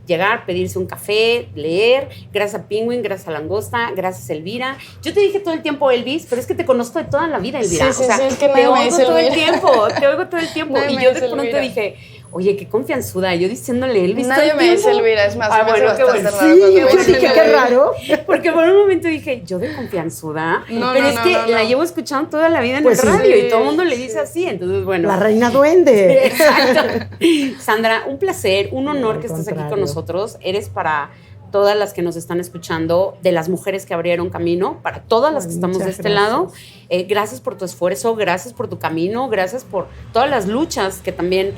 llegar, pedirse un café, leer. Gracias a Penguin, gracias a Langosta, gracias a Elvira. Yo te dije todo el tiempo, Elvis, pero es que te conozco de toda la vida, Elvira. Sí, es que te nadie me oigo dice todo el Elvira. tiempo, te oigo todo el tiempo. Nadie Y me yo de dice pronto Elvira. dije, oye, qué confianzuda. Yo diciéndole Elvis todo Nadie el me dice tiempo. Elvira, es más, Ah, me hace bueno, qué bastante bueno. raro Sí, cuando yo me dicen dije, qué Elvira. raro. Porque por un momento dije, yo de confianzuda, No, pero no, es no, que no, la no. llevo escuchando toda la vida en Pues el sí. radio y todo el mundo le dice así, entonces bueno. La reina duende. Exacto. Sandra, un placer, un honor Al que estés aquí con contrario. nosotros. Eres para todas las que nos están escuchando, de las mujeres que abrieron camino, para todas las Ay, que estamos de muchas este lado. Gracias por tu esfuerzo, gracias por tu camino, gracias por todas las luchas que también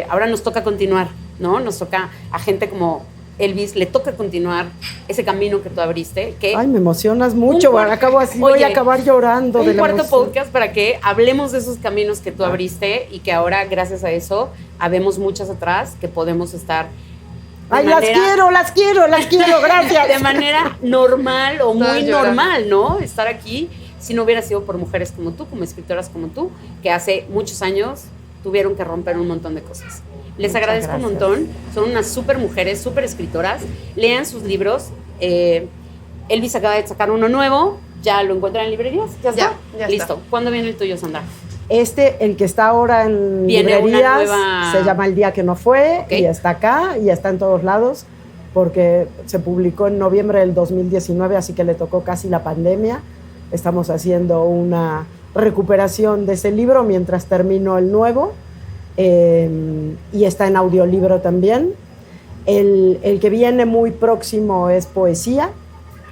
ahora nos toca continuar, ¿no? Nos toca a gente como Elvis, le toca continuar ese camino que tú abriste. Que Ay, me emocionas mucho. Un cuarto- Acabo así, Oye, voy a acabar llorando de un la cuarto emoción. podcast para que hablemos de esos caminos que tú abriste y que ahora, gracias a eso, habemos muchas atrás que podemos estar de Ay, manera- las quiero, gracias. de manera normal o Estás muy llorando. normal, ¿no? Estar aquí si no hubiera sido por mujeres como tú, como escritoras como tú, que hace muchos años tuvieron que romper un montón de cosas. Les Muchas agradezco gracias. un montón. Son unas súper mujeres, súper escritoras. Lean sus libros. Elvis acaba de sacar uno nuevo. ¿Ya lo encuentran en librerías? ¿Ya está? Ya Listo. está. ¿Cuándo viene el tuyo, Sandra? El que está ahora en Viene una librerías, nueva- se llama El día que no fue, Ok. y está acá, y está en todos lados, porque se publicó en noviembre del 2019, así que le tocó casi la pandemia. Estamos haciendo una recuperación de ese libro mientras termino el nuevo, y está en audiolibro también. El que viene muy próximo es poesía,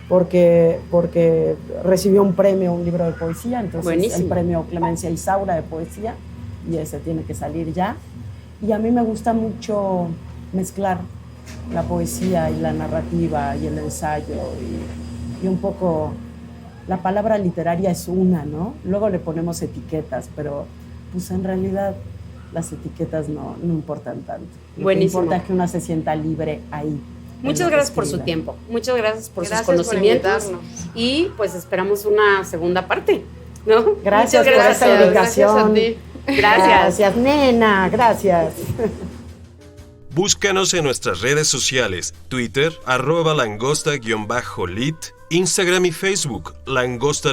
porque recibió un premio, un libro de poesía, entonces Buenísimo. el premio Clemencia Isaura de poesía, y ese tiene que salir ya. Y a mí me gusta mucho mezclar la poesía y la narrativa y el ensayo y un poco la palabra literaria es una, ¿no? Luego le ponemos etiquetas, pero pues en realidad las etiquetas no importan tanto. Lo Buenísimo. que importa es que uno se sienta libre ahí. Muchas gracias por su tiempo. Muchas gracias por sus conocimientos. Y pues esperamos una segunda parte, ¿no? Gracias Muchas por esta invitación. Gracias a ti. Gracias. Nena, gracias. Búscanos en nuestras redes sociales, Twitter, @langosta_lit, Instagram y Facebook, Langosta